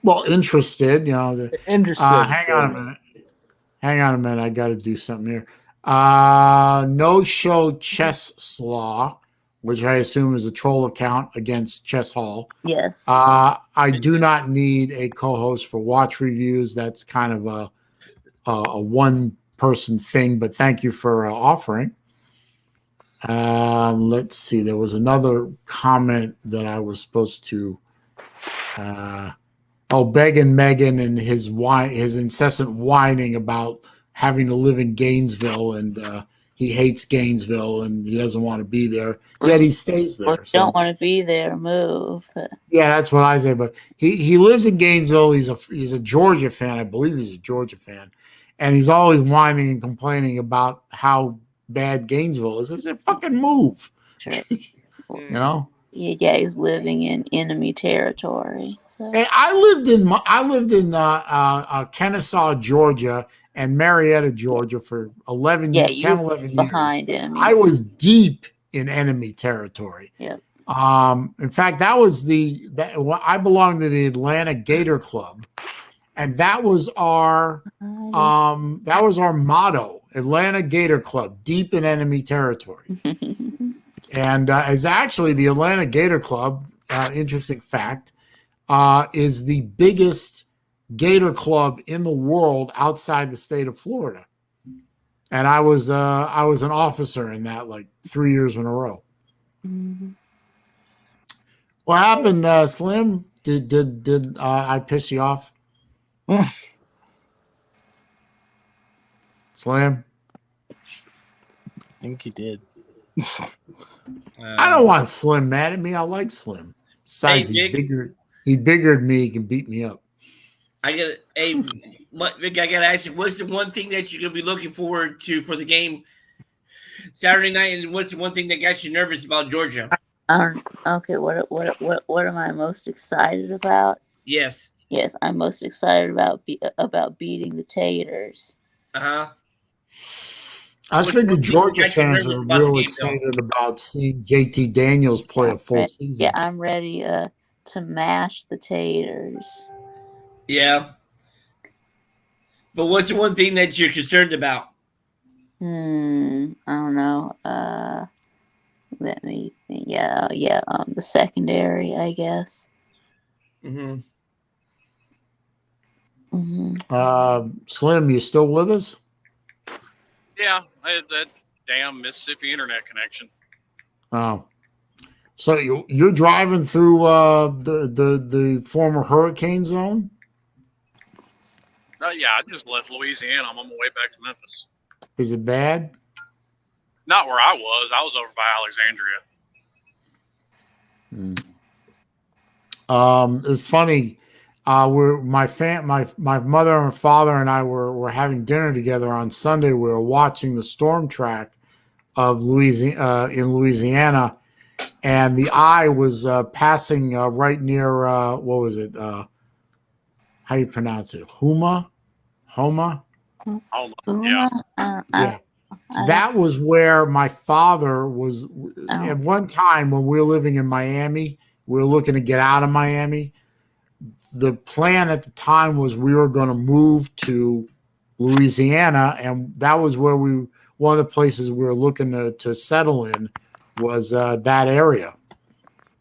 well, interested. Interested. Hang on a minute. I got to do something here. No show Chess Slaw, which I assume is a troll account against Chess Hall. Yes. I do not need a co-host for watch reviews. That's kind of a one-person thing, but thank you for offering. Let's see. There was another comment that I was supposed to. Begging Megan and his incessant whining about having to live in Gainesville and he hates Gainesville and he doesn't want to be there. Yet he stays there. Or don't want to be there, move. Yeah, that's what I say. But he lives in Gainesville. He's a Georgia fan. I believe he's a Georgia fan, and he's always whining and complaining about how bad Gainesville is. I said, "Fucking move." Sure. You know. Yeah, he's living in enemy territory. So Hey, I lived in Kennesaw, Georgia, and Marietta, Georgia, for 11 yeah, years, you 10, 11 years. behind him. I was deep in enemy territory. Yep. In fact, I belonged to the Atlanta Gator Club, and that was our motto: Atlanta Gator Club, deep in enemy territory. And it's actually the Atlanta Gator Club. Interesting fact, is the biggest Gator club in the world outside the state of Florida. And I was an officer in that, like 3 years in a row. Mm-hmm. What happened, Slim? Did I piss you off? Slim? I think he did. I don't want Slim mad at me. I like Slim. Besides, Hey, he's bigger than me. He can beat me up. Vic, I gotta ask you, what's the one thing that you're gonna be looking forward to for the game Saturday night, and what's the one thing that got you nervous about Georgia? Okay, what am I most excited about? Yes. Yes, I'm most excited about beating the Taters. Uh-huh. I figured Georgia got you fans nervous are about the real game, excited about seeing JT Daniels play a full season. Yeah, I'm ready to mash the Taters. Yeah. But what's the one thing that you're concerned about? I don't know. Let me think. Yeah, the secondary, I guess. Mm-hmm. Slim, you still with us? Yeah, I had that damn Mississippi internet connection. Oh, so you're driving through the former hurricane zone? Yeah, I just left Louisiana. I'm on my way back to Memphis. Is it bad? Not where I was. I was over by Alexandria. It's funny. My mother and father and I were having dinner together on Sunday. We were watching the storm track of in Louisiana, and the eye was passing right near what was it? How you pronounce it? Homa. Yeah. Yeah. That was where my father was at one time when we were living in Miami. We were looking to get out of Miami. The plan at the time was we were going to move to Louisiana, and that was where one of the places we were looking to settle in was that area,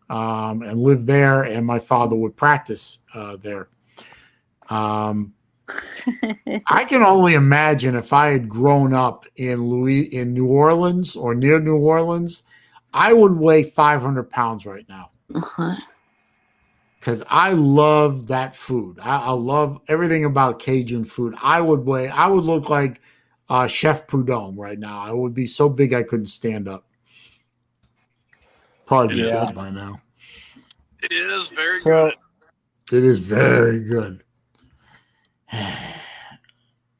and live there. And my father would practice there. I can only imagine if I had grown up in New Orleans or near New Orleans, I would weigh 500 pounds right now. Because I love that food. I love everything about Cajun food. I would look like Chef Prudhomme right now. I would be so big I couldn't stand up. Probably be dead by now. It is very good. It is very good.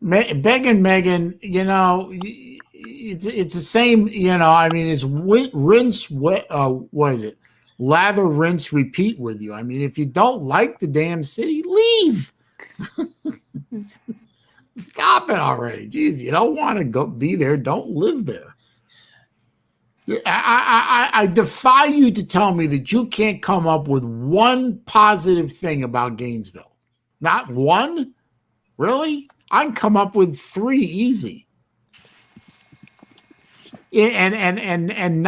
Megan, it's the same, I mean, it's rinse, wet, what is it? Lather, rinse, repeat with you. I mean, if you don't like the damn city, leave. Stop it already. Jeez, you don't want to go be there. Don't live there. I defy you to tell me that you can't come up with one positive thing about Gainesville. Not one? Really? I can come up with 3 easy. And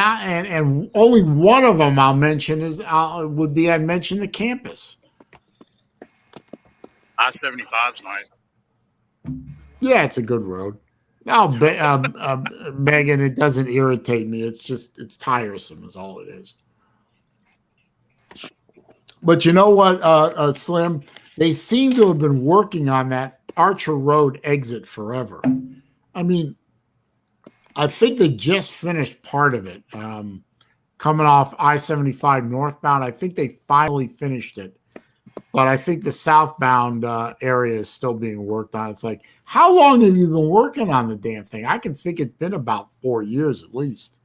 only one of them I'll mention I'd mention the campus. I-75's nice. Yeah, it's a good road. No, Megan, it doesn't irritate me. It's tiresome is all it is. But you know what, Slim? They seem to have been working on that Archer Road exit forever. I mean, I think they just finished part of it. Coming off I-75 northbound, I think they finally finished it. But I think the southbound area is still being worked on. It's like, how long have you been working on the damn thing? I can think it's been about 4 years at least.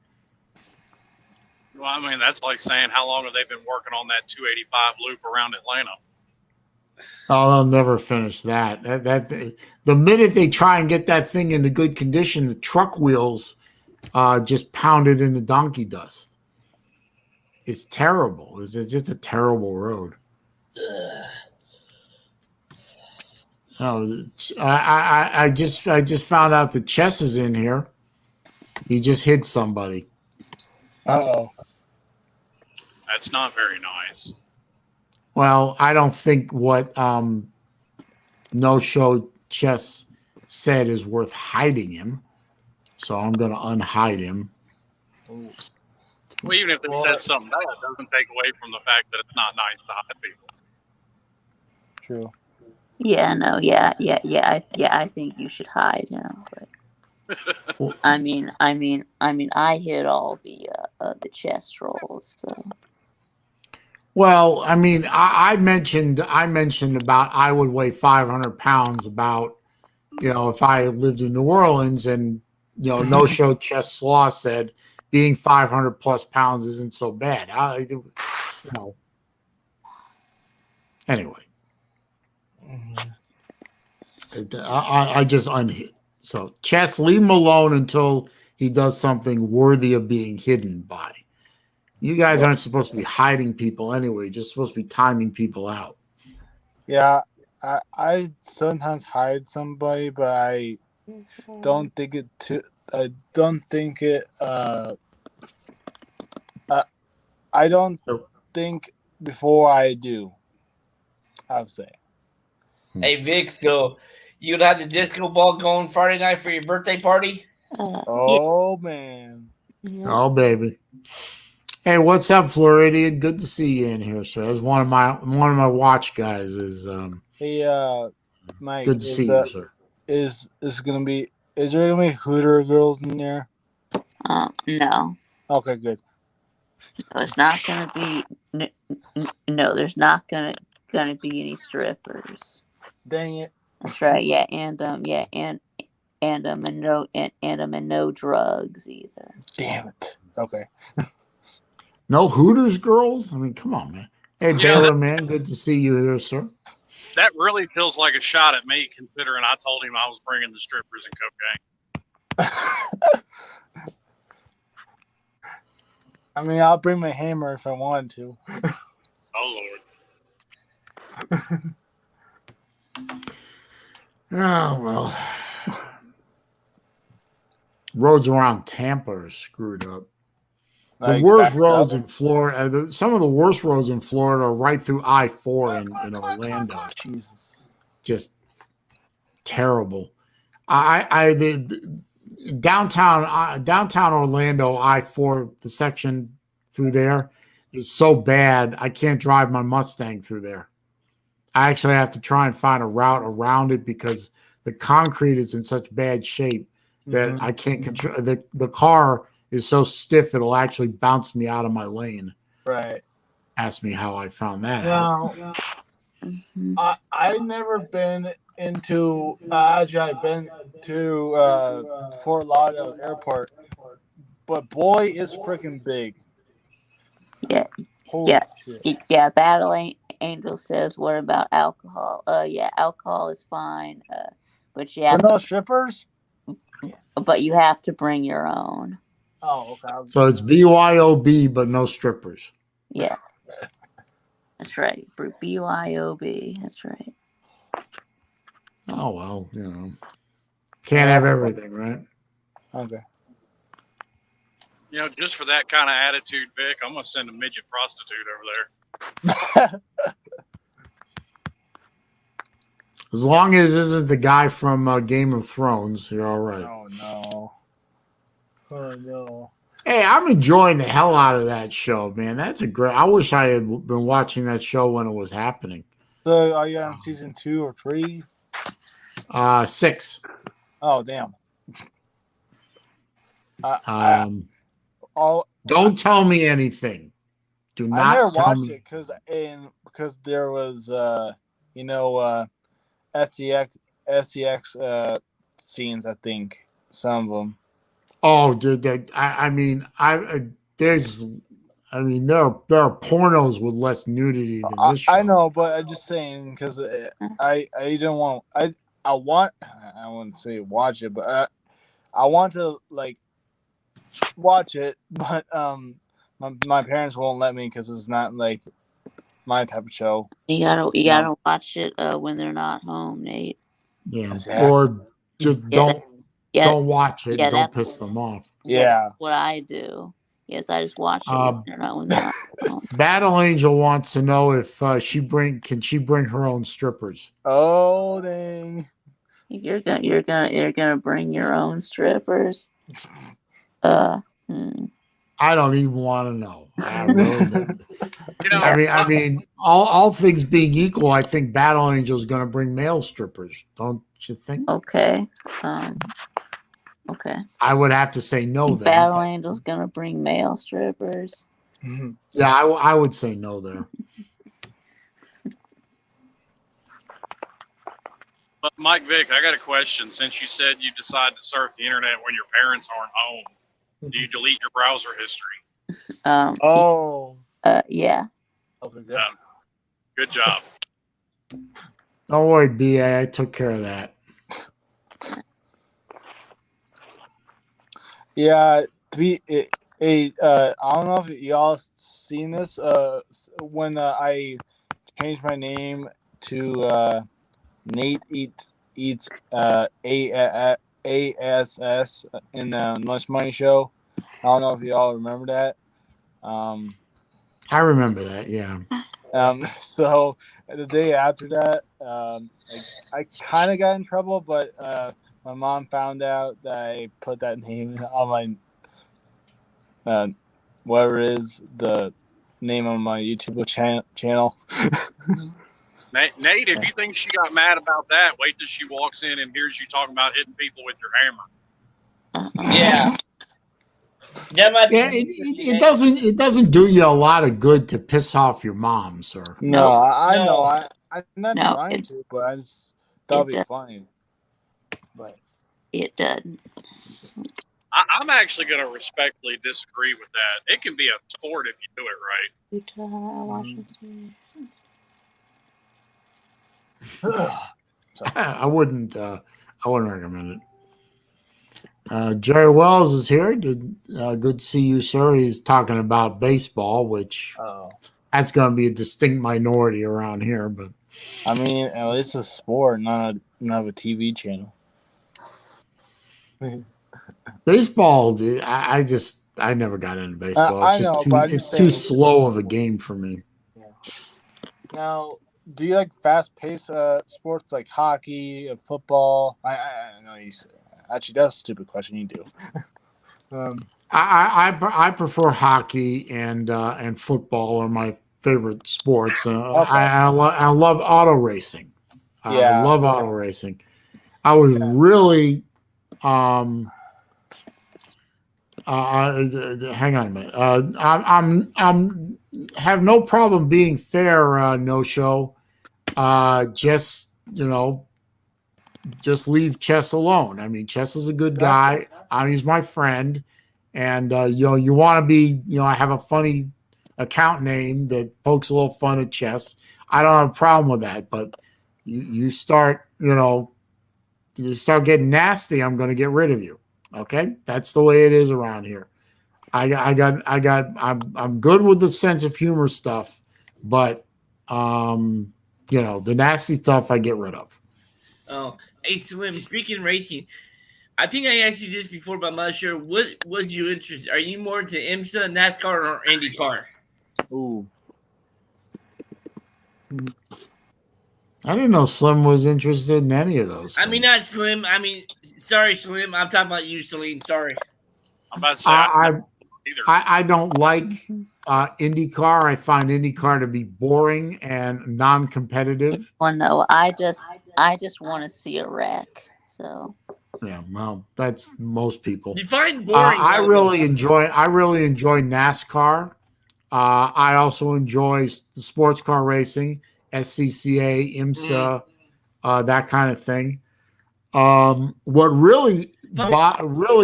Well, I mean, that's like saying how long have they been working on that 285 loop around Atlanta? Oh, they'll never finish that. The minute they try and get that thing into good condition, the truck wheels just pound it into donkey dust. It's terrible. It's just a terrible road. Oh, I just found out that Chess is in here. He just hit somebody. Uh-oh. That's not very nice. Well, I don't think what No Show Chess said is worth hiding him. So I'm going to unhide him. Well, even if they said something bad, it doesn't take away from the fact that it's not nice to hide people. True. Yeah, no, yeah. I think you should hide him. But I mean, I hit all the chest rolls. So. Well, I mean, I mentioned about I would weigh 500 pounds. About if I lived in New Orleans, and No Show Chess Slaw said being 500 plus pounds isn't so bad. Anyway. I just unhit. So Chess, leave him alone until he does something worthy of being hidden by. You guys aren't supposed to be hiding people anyway. You're just supposed to be timing people out. Yeah, I sometimes hide somebody, but I don't think it. I don't think before I do. I'll say. Hey Vic, so you gonna have the disco ball going Friday night for your birthday party? Oh man. Yeah. Oh baby. Hey, what's up, Floridian? Good to see you in here, sir. As one of my watch guys is Hey, Mike. good to see you, sir. Is there gonna be Hooter girls in there? No. Okay, good. No, it's not gonna be. No, there's not gonna be any strippers. Dang it. That's right. Yeah, and no drugs either. Damn it. Okay. No Hooters girls? I mean, come on, man. Hey, Baylor, man, good to see you here, sir. That really feels like a shot at me, considering I told him I was bringing the strippers and cocaine. I mean, I'll bring my hammer if I wanted to. Oh, Lord. Oh, well. Roads around Tampa are screwed up. The worst roads in Florida, some of the worst roads in Florida are right through I-4 in Orlando. Jesus. Just terrible. The downtown Orlando I-4, the section through there is so bad I can't drive my Mustang through there. I actually have to try and find a route around it because the concrete is in such bad shape that I can't control. The car is so stiff it'll actually bounce me out of my lane. Right. Ask me how I found that out. I've never been into. Actually, I've been to Fort Lauderdale Airport, but boy, it's freaking big. Yeah. Holy shit. Yeah. Battle Angel says, "What about alcohol?" Yeah, alcohol is fine. But you have no strippers. But you have to bring your own. Oh, okay. So it's BYOB, but no strippers. Yeah. That's right. BYOB. That's right. Oh, well, can't have everything, right? Okay. Just for that kind of attitude, Vic, I'm going to send a midget prostitute over there. As long as it isn't the guy from Game of Thrones, you're all right. Oh, no. Oh, no. Hey, I'm enjoying the hell out of that show, man. That's a great. I wish I had been watching that show when it was happening. So, are you on season 2 or 3? 6. Oh, damn. Don't tell me anything. Do not I never tell watched me. it because there was SEX scenes. I think some of them. Oh, dude, I mean, there's, I mean, there are pornos with less nudity than this show. I know, but I'm just saying because I didn't want I wouldn't say watch it, but I want to like watch it, but my parents won't let me because it's not like my type of show. You gotta watch it when they're not home, Nate. Yeah, Exactly. or just don't watch it. Yeah, Don't piss them off. Yeah, that's what I do. Yes, I just watch it when they're not home. Battle Angel wants to know if can she bring her own strippers? Oh dang! You're gonna bring your own strippers. I don't even want to know. I really don't. I mean, all things being equal, I think Battle Angel is going to bring male strippers. Don't you think? Okay. Okay. I would have to say no then. Battle Angel's gonna bring male strippers. Yeah, I would say no there. But Mike Vick, I got a question. Since you said you decide to surf the internet when your parents aren't home, do you delete your browser history? Yeah. Good job. Don't worry, BA. I took care of that. Yeah, I don't know if y'all seen this. When I changed my name to Nate Eats ASS in the Lunch Money Show. I don't know if y'all remember that. I remember that. Yeah. So the day after that, I kind of got in trouble, but my mom found out that I put that name on my whatever it is the name on my YouTube channel. Nate, if you think she got mad about that, wait till she walks in and hears you talking about hitting people with your hammer. Yeah. It doesn't do you a lot of good to piss off your mom, sir. No, I know. I'm not trying to, but I just thought it'd be funny. But it doesn't. I'm actually going to respectfully disagree with that. It can be a sport if you do it right. I wouldn't recommend it. Jerry Wells is here. Good to see you, sir. He's talking about baseball, which that's going to be a distinct minority around here. But I mean, it's a sport, not a TV channel. Baseball, dude, I never got into baseball. It's too slow of a game for me. Yeah. Now, do you like fast-paced sports like hockey, football? I know you said. Actually, that's a stupid question. You do. I prefer hockey and football are my favorite sports. I love auto racing. I love auto racing. I was really hang on a minute. I'm have no problem being fair. No show. Just leave Chess alone. I mean, Chess is a good guy. He's my friend, and you want to be. I have a funny account name that pokes a little fun at Chess. I don't have a problem with that, but you start getting nasty, I'm going to get rid of you. Okay, that's the way it is around here. I'm good with the sense of humor stuff, but the nasty stuff I get rid of. Oh, hey Slim, speaking of racing, I think I asked you this before, but I'm not sure. What was your interest? Are you more into IMSA, NASCAR, or IndyCar? Ooh. I didn't know Slim was interested in any of those. I mean, not Slim. I mean, sorry, Slim. I'm talking about you, Saleen. Sorry. I'm about to say I don't like IndyCar. I find IndyCar to be boring and non-competitive. Well, no, I just want to see a wreck. So Yeah, well, that's most people. You find boring. I really enjoy NASCAR. I also enjoy sports car racing, SCCA, IMSA, that kind of thing. What really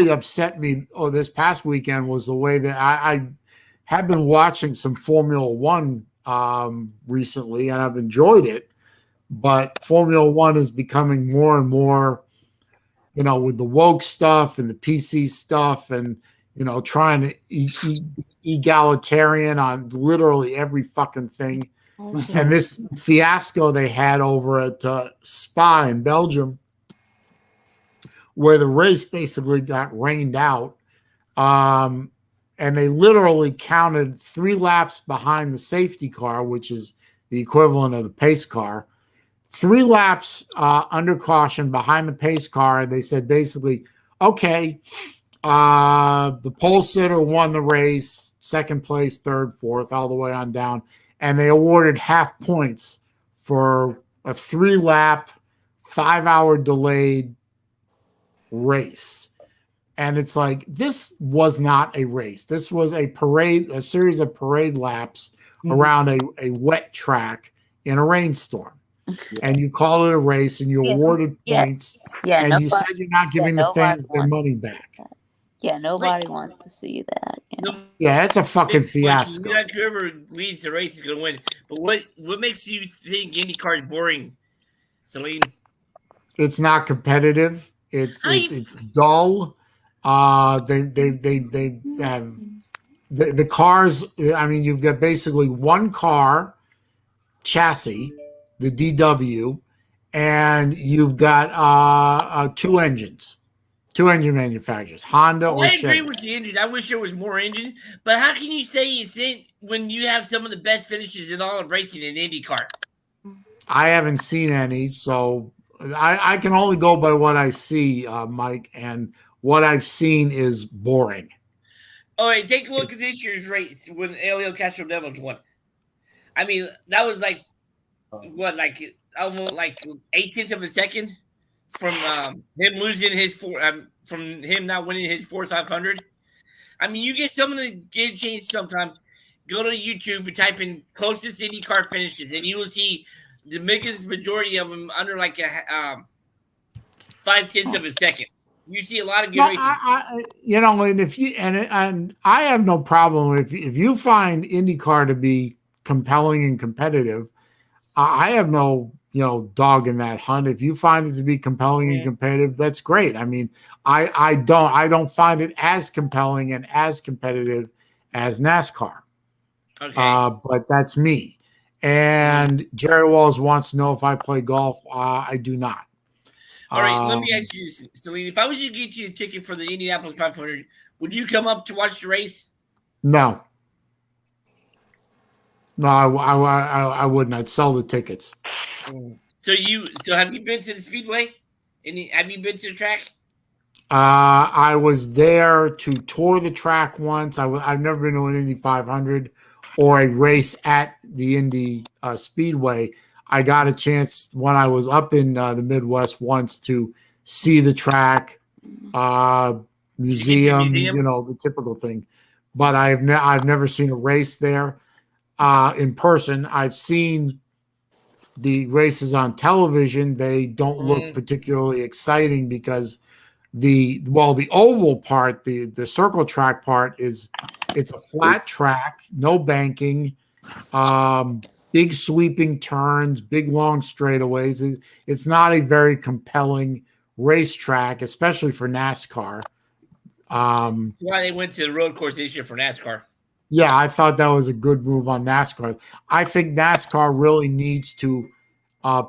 upset me this past weekend was the way that I have been watching some Formula One recently, and I've enjoyed it. But Formula One is becoming more and more, with the woke stuff and the PC stuff, and trying to egalitarian on literally every fucking thing. And this fiasco they had over at Spa in Belgium, where the race basically got rained out, and they literally counted 3 laps behind the safety car, which is the equivalent of the pace car. 3 laps under caution behind the pace car. They said basically, okay, the pole sitter won the race, second place, third, fourth, all the way on down. And they awarded half points for a 3-lap, 5-hour delayed race. And it's like, this was not a race. This was a parade, a series of parade laps around a wet track in a rainstorm. And you call it a race, and you awarded points, and you said you're not giving the fans their money back. Yeah, nobody wants to see that. Yeah, it's a fucking fiasco. Not whoever leads the race is going to win. But what makes you think IndyCar is boring, Saleen? It's not competitive. It's dull. They have the cars. I mean, you've got basically one car chassis, the DW, and you've got 2 engines. 2 engine manufacturers, Honda or Chevy. I agree with the engine. I wish there was more engine, but how can you say it's in when you have some of the best finishes in all of racing in IndyCar? I haven't seen any, so I can only go by what I see, Mike, and what I've seen is boring. All right, take a look at this year's race when Elio Castroneves won. I mean, that was like almost like 0.8 of a second from him losing his from him not winning his 4,500. I mean, you get someone to get a chance sometime. Go to YouTube and type in closest IndyCar finishes, and you will see the biggest majority of them under like a 0.5 of a second. You see a lot of good racing. And if you and I have no problem if you find IndyCar to be compelling and competitive. I have no dog in that hunt. If you find it to be compelling and competitive, that's great. I mean, I don't find it as compelling and as competitive as NASCAR. Okay. But that's me. And Jerry Walls wants to know if I play golf. I do not. All right, let me ask you this, Saleen. If I was to get you a ticket for the Indianapolis 500, would you come up to watch the race? No. No, I wouldn't. I'd sell the tickets. So have you been to the Speedway? Have you been to the track? I was there to tour the track once. I've never been to an Indy 500 or a race at the Indy Speedway. I got a chance when I was up in the Midwest once to see the track, museum, the typical thing. But I've never seen a race there in person. I've seen the races on television. They don't look particularly exciting because the oval part, the circle track part it's a flat track, no banking, big sweeping turns, big long straightaways. It's not a very compelling racetrack, especially for NASCAR. That's why they went to the road course this year for NASCAR. Yeah, I thought that was a good move on NASCAR. I think NASCAR really needs to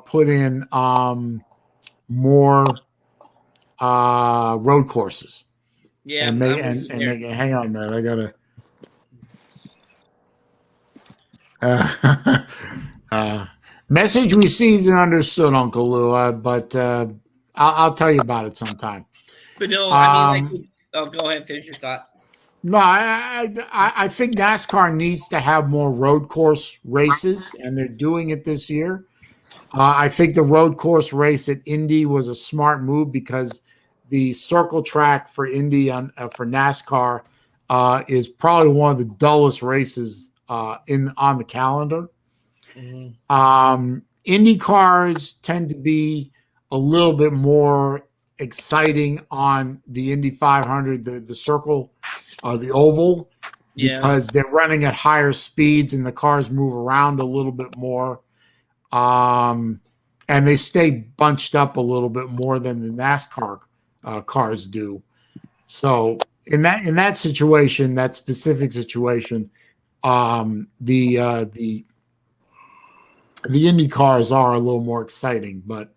put in more road courses. Yeah, and make it. Hang on, man. I gotta. Message received and understood, Uncle Lou. But I'll tell you about it sometime. But no, I mean, go ahead, finish your thought. No, I think NASCAR needs to have more road course races, and they're doing it this year. I think the road course race at Indy was a smart move because the circle track for Indy for NASCAR is probably one of the dullest races on the calendar. Indy cars tend to be a little bit more exciting on the Indy 500, the circle, the oval, because they're running at higher speeds and the cars move around a little bit more. And they stay bunched up a little bit more than the NASCAR cars do. So in that situation, that specific situation, the Indy cars are a little more exciting. But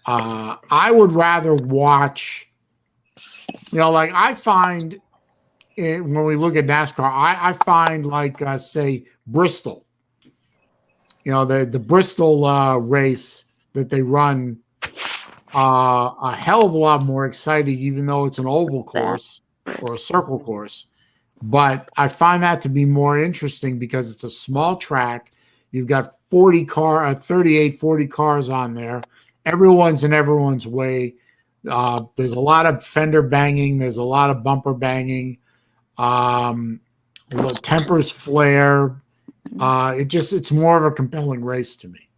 I would rather watch. Like I find when we look at NASCAR, I find like say Bristol. The Bristol race that they run a hell of a lot more exciting, even though it's an oval course or a circle course. But I find that to be more interesting because it's a small track. You've got 38, 40 cars on there. Everyone's in everyone's way. There's a lot of fender banging. There's a lot of bumper banging. The tempers flare. It's more of a compelling race to me.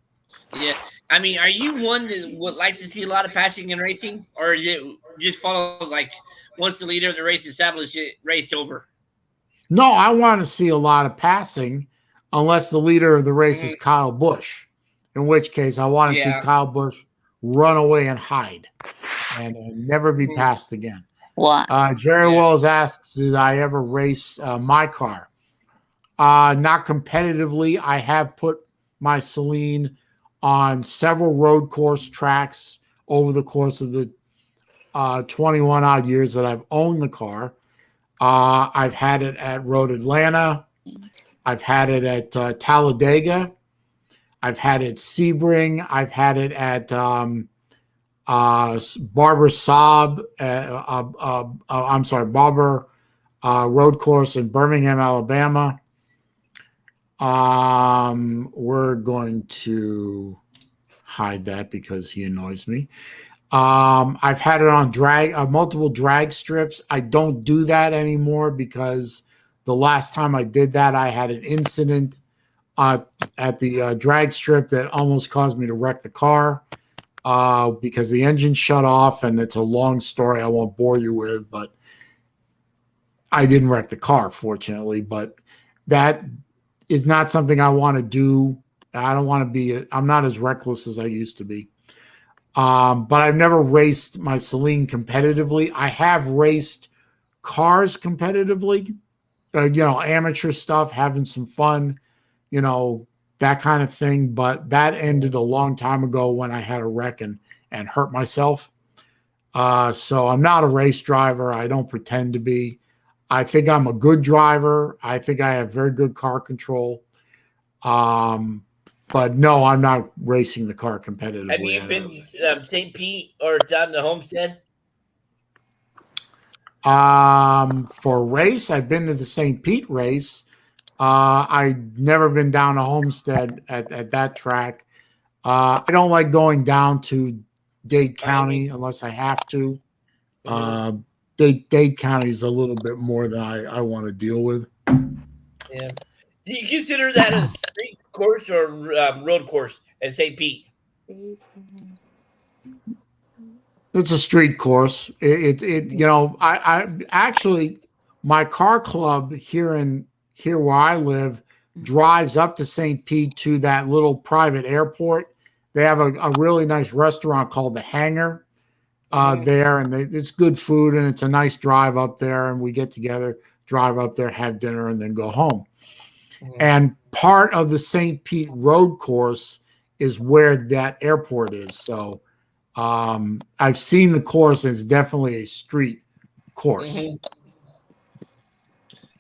Yeah. I mean, are you one that would like to see a lot of passing and racing, or is it just follow like once the leader of the race established it, race over? No, I want to see a lot of passing unless the leader of the race is Kyle Busch, in which case I want to see Kyle Busch run away and hide and never be passed again. Jerry Wells asks, did I ever race my car? Not competitively. I have put my Saleen on several road course tracks over the course of the 21 odd years that I've owned the car. I've had it at Road Atlanta. I've had it at Talladega. I've had it at Sebring. I've had it at Barber Saab. Barber Road Course in Birmingham, Alabama. We're going to hide that because he annoys me. I've had it on multiple drag strips. I don't do that anymore because the last time I did that, I had an incident at the drag strip that almost caused me to wreck the car because the engine shut off, and it's a long story I won't bore you with, but I didn't wreck the car, fortunately. But that is not something I want to do. I don't want to be. I'm not as reckless as I used to be. But I've never raced my Saleen competitively. I have raced cars competitively, amateur stuff, having some fun, that kind of thing. But that ended a long time ago when I had a wreck and hurt myself. So I'm not a race driver. I don't pretend to be. I think I'm a good driver. I think I have very good car control. But no, I'm not racing the car competitively. Have you been St. Pete or down to Homestead? For a race, I've been to the St. Pete race. I've never been down to Homestead at that track. I don't like going down to Dade County unless I have to. Dade County is a little bit more than I want to deal with. Yeah. Do you consider that a street course or road course at St. Pete? It's a street course. I actually, my car club here where I live drives up to St. Pete to that little private airport. They have a really nice restaurant called The Hangar there, and it's good food, and it's a nice drive up there, and we get together, drive up there, have dinner, and then go home. And part of the St. Pete road course is where that airport is. So I've seen the course, and it's definitely a street course.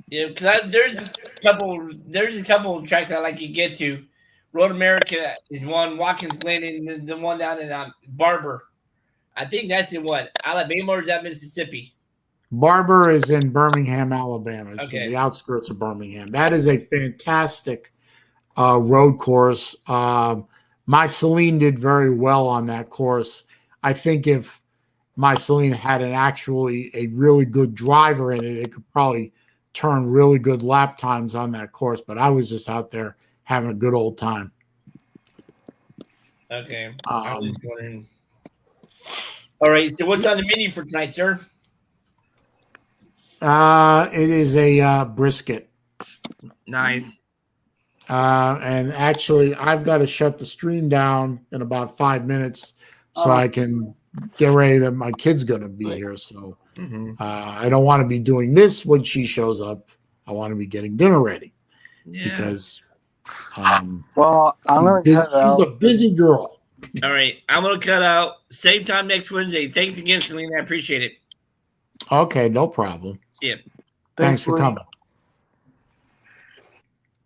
Yeah, because there's a couple of tracks I like to get to. Road America is one. Watkins Glen and the one down in Barber. I think that's in what, Alabama, or is that Mississippi? Barber is in Birmingham, Alabama. It's in the outskirts of Birmingham. That is a fantastic road course. My Saleen did very well on that course. I think if my Saleen had a really good driver in it, it could probably turn really good lap times on that course. But I was just out there having a good old time. Okay. I was just wondering. All right. So what's on the menu for tonight, sir? It is a brisket. Nice. And actually, I've got to shut the stream down in about 5 minutes so I can get ready that my kid's going to be here. So I don't want to be doing this when she shows up. I want to be getting dinner ready because well, I'm gonna cut out. She's a busy girl. All right. I'm going to cut out. Same time next Wednesday. Thanks again, Saleen. I appreciate it. Okay, no problem. See ya. Thanks for coming.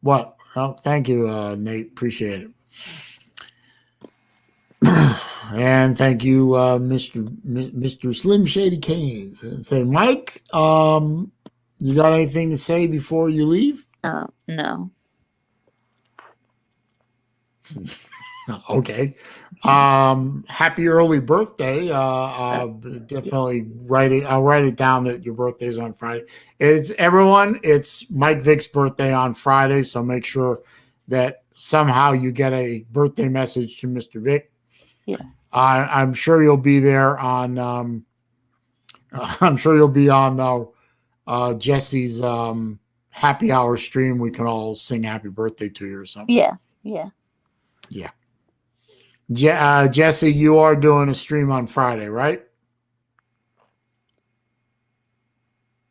What? Oh, thank you, Nate. Appreciate it. And thank you, Mr. Slim Shady Canes. And say, Mike, you got anything to say before you leave? No. Okay. Happy early birthday. Definitely I'll write it down that your birthday's on Friday. It's Mike Vick's birthday on Friday, so make sure that somehow you get a birthday message to Mr. Vick. Yeah. I'm sure you'll be there on Jesse's happy hour stream. We can all sing happy birthday to you or something. Yeah. Jesse, you are doing a stream on Friday, right?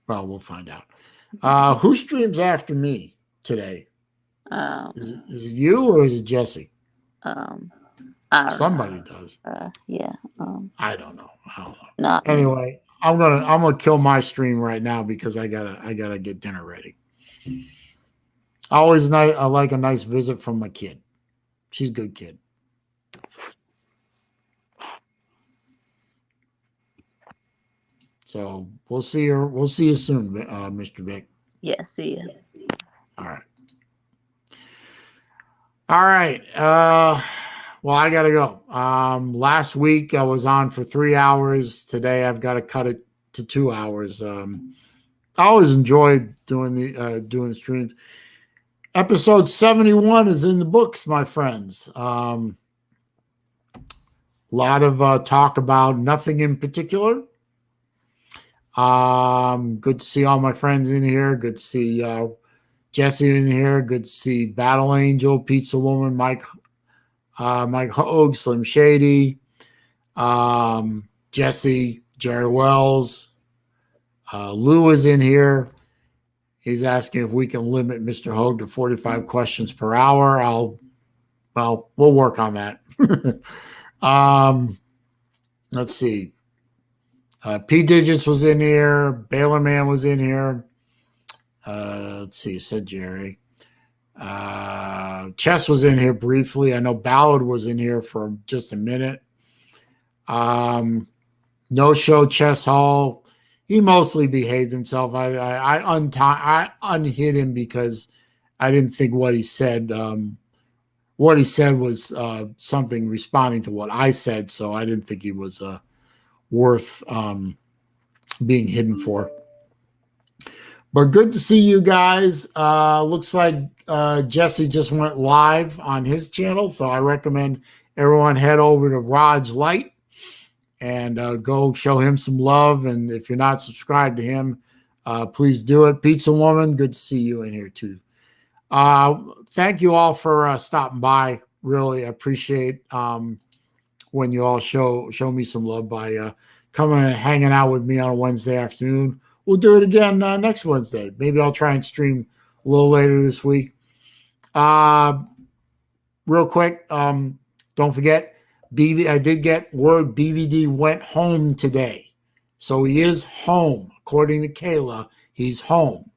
Well, we'll find out. Who streams after me today? Is it you or is it Jesse? Somebody does. Yeah. I don't know. Not anyway, I'm gonna kill my stream right now because I gotta get dinner ready. I like a nice visit from my kid. She's a good kid. So we'll see her. We'll see you soon, Mr. Vick. Yeah, see you. All right. Well, I gotta go. Last week I was on for 3 hours. Today I've got to cut it to 2 hours. I always enjoyed doing the streams. Episode 71 is in the books, my friends. A lot of talk about nothing in particular. Good to see all my friends in here. Good to see Jesse in here. Good to see Battle Angel, Pizza Woman, Mike Hogue, Slim Shady, Jesse, Jerry Wells. Lou is in here. He's asking if we can limit Mr. Hogue to 45 questions per hour. We'll work on that. Let's see. P Digits was in here. Baylor Man was in here. Let's see, said Jerry. Chess was in here briefly. I know Ballard was in here for just a minute. No show Chess Hall. He mostly behaved himself. I unhid him because I didn't think what he said. What he said was something responding to what I said, so I didn't think he was worth being hidden for. But good to see you guys. Looks like Jesse just went live on his channel, so I recommend everyone head over to Raj Light and go show him some love. And if you're not subscribed to him, please do it. Pizza Woman, good to see you in here too. Thank you all for stopping by. Really appreciate when you all show me some love by coming and hanging out with me on a Wednesday afternoon. We'll do it again next Wednesday. Maybe I'll try and stream a little later this week. Real quick, don't forget, I did get word BVD went home today. So he is home. According to Kayla, he's home.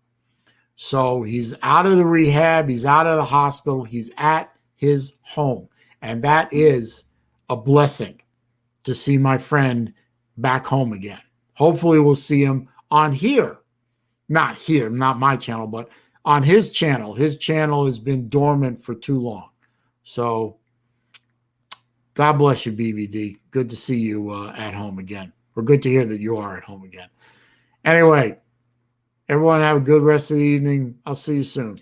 So he's out of the rehab. He's out of the hospital. He's at his home. And that is a blessing to see my friend back home again. Hopefully we'll see him on here. Not here, not my channel, but on his channel. His channel has been dormant for too long. So God bless you, BVD. Good to see you at home again. Or good to hear that you are at home again. Anyway, everyone have a good rest of the evening. I'll see you soon.